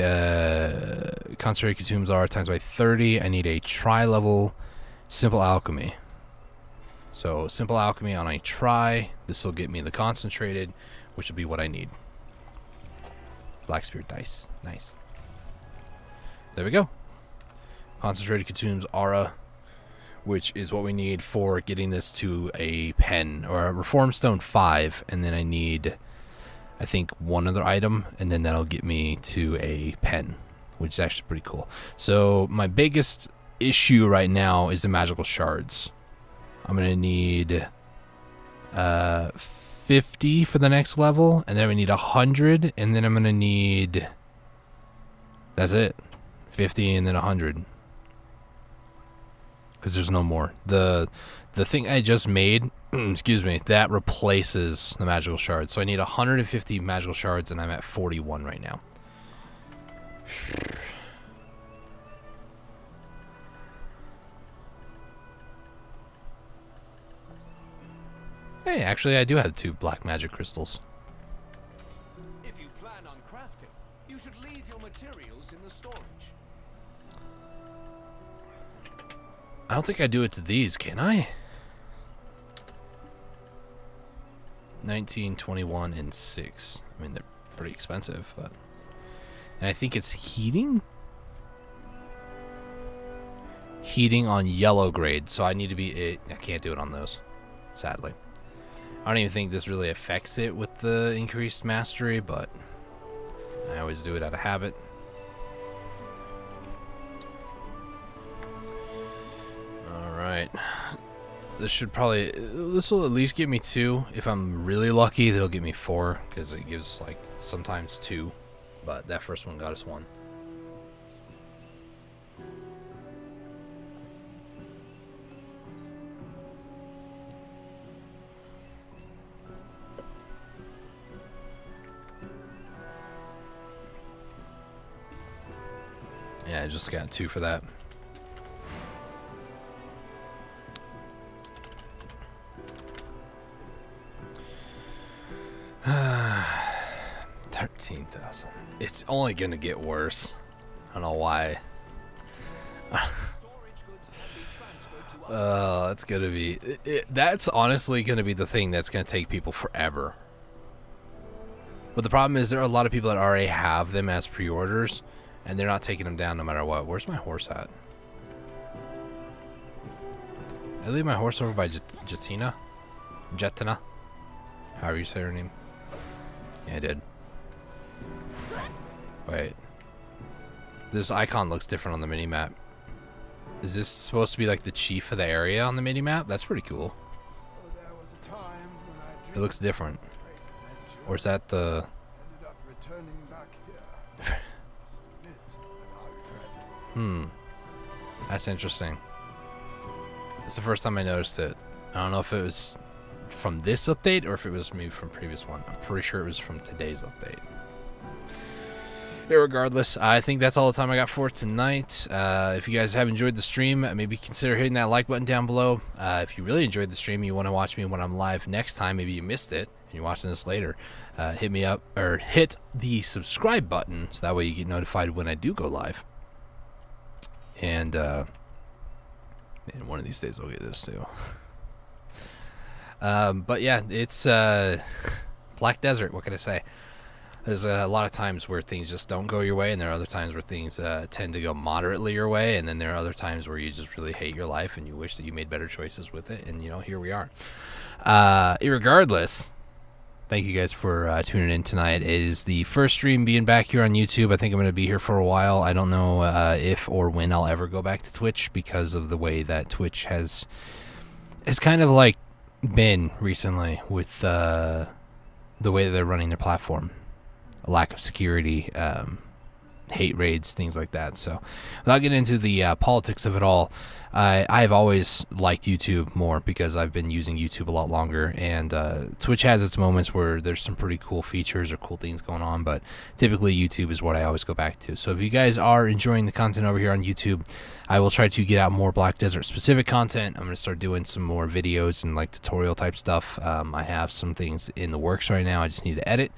A: concentrated consumes aura times by 30. I need a tri-level simple alchemy. So simple alchemy on a tri. This will get me the concentrated, which will be what I need. Black spirit dice. Nice. There we go. Concentrated consumes aura, which is what we need for getting this to a pen or a reform stone 5, and then I need, I think, one other item, and then that'll get me to a pen, which is actually pretty cool. So my biggest issue right now is the magical shards. I'm gonna need 50 for the next level, and then we need 100, and then I'm gonna need, that's it, 50 and then 100, because there's no more. The thing I just made, excuse me, that replaces the magical shards. So I need 150 magical shards, and I'm at 41 right now. Hey, actually, I do have 2 black magic crystals.
D: If you plan on crafting, you should leave your materials in the storage.
A: I don't think I do it to these, can I? 19, 21, and 6. I mean, they're pretty expensive, but... And I think it's heating? Heating on yellow grade, so I need to be... I can't do it on those, sadly. I don't even think this really affects it with the increased mastery, but I always do it out of habit. Alright. This will at least give me 2. If I'm really lucky, that'll give me 4, because it gives, like, sometimes 2. But that first one got us 1. Yeah, I just got 2 for that. $13,000. It's only gonna get worse. I don't know why. It's gonna be. That's honestly gonna be the thing that's gonna take people forever. But the problem is there are a lot of people that already have them as pre-orders, and they're not taking them down no matter what. Where's my horse at? I leave my horse over by Jetina? However you say her name. Yeah, I did. Wait. This icon looks different on the mini-map. Is this supposed to be like the chief of the area on the mini-map? That's pretty cool. It looks different. Or is that the... That's interesting. It's the first time I noticed it. I don't know if it was from this update or if it was maybe from previous one. I'm pretty sure it was from today's update. Irregardless, I think that's all the time I got for tonight. If you guys have enjoyed the stream, maybe consider hitting that like button down below. If you really enjoyed the stream, you want to watch me when I'm live next time, maybe you missed it and you're watching this later, hit me up or hit the subscribe button so that way you get notified when I do go live. And one of these days I'll get this too. But yeah, it's Black Desert. What can I say? There's a lot of times where things just don't go your way, and there are other times where things tend to go moderately your way, and then there are other times where you just really hate your life and you wish that you made better choices with it, and, you know, here we are. Irregardless, thank you guys for tuning in tonight. It is the first stream being back here on YouTube. I think I'm going to be here for a while. I don't know if or when I'll ever go back to Twitch because of the way that Twitch has kind of, like, been recently with the way that they're running their platform. A lack of security, hate raids, things like that. So without getting into the politics of it all, I've always liked YouTube more because I've been using YouTube a lot longer, and Twitch has its moments where there's some pretty cool features or cool things going on, but typically YouTube is what I always go back to. So if you guys are enjoying the content over here on YouTube, I will try to get out more Black Desert specific content. I'm going to start doing some more videos and like tutorial type stuff. I have some things in the works right now. I just need to edit,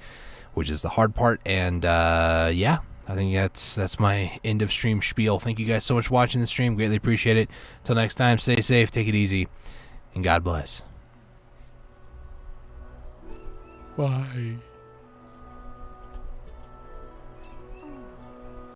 A: which is the hard part. And yeah, I think that's my end of stream spiel. Thank you guys so much for watching the stream. Greatly appreciate it. Till next time, stay safe, take it easy, and God bless.
B: Bye.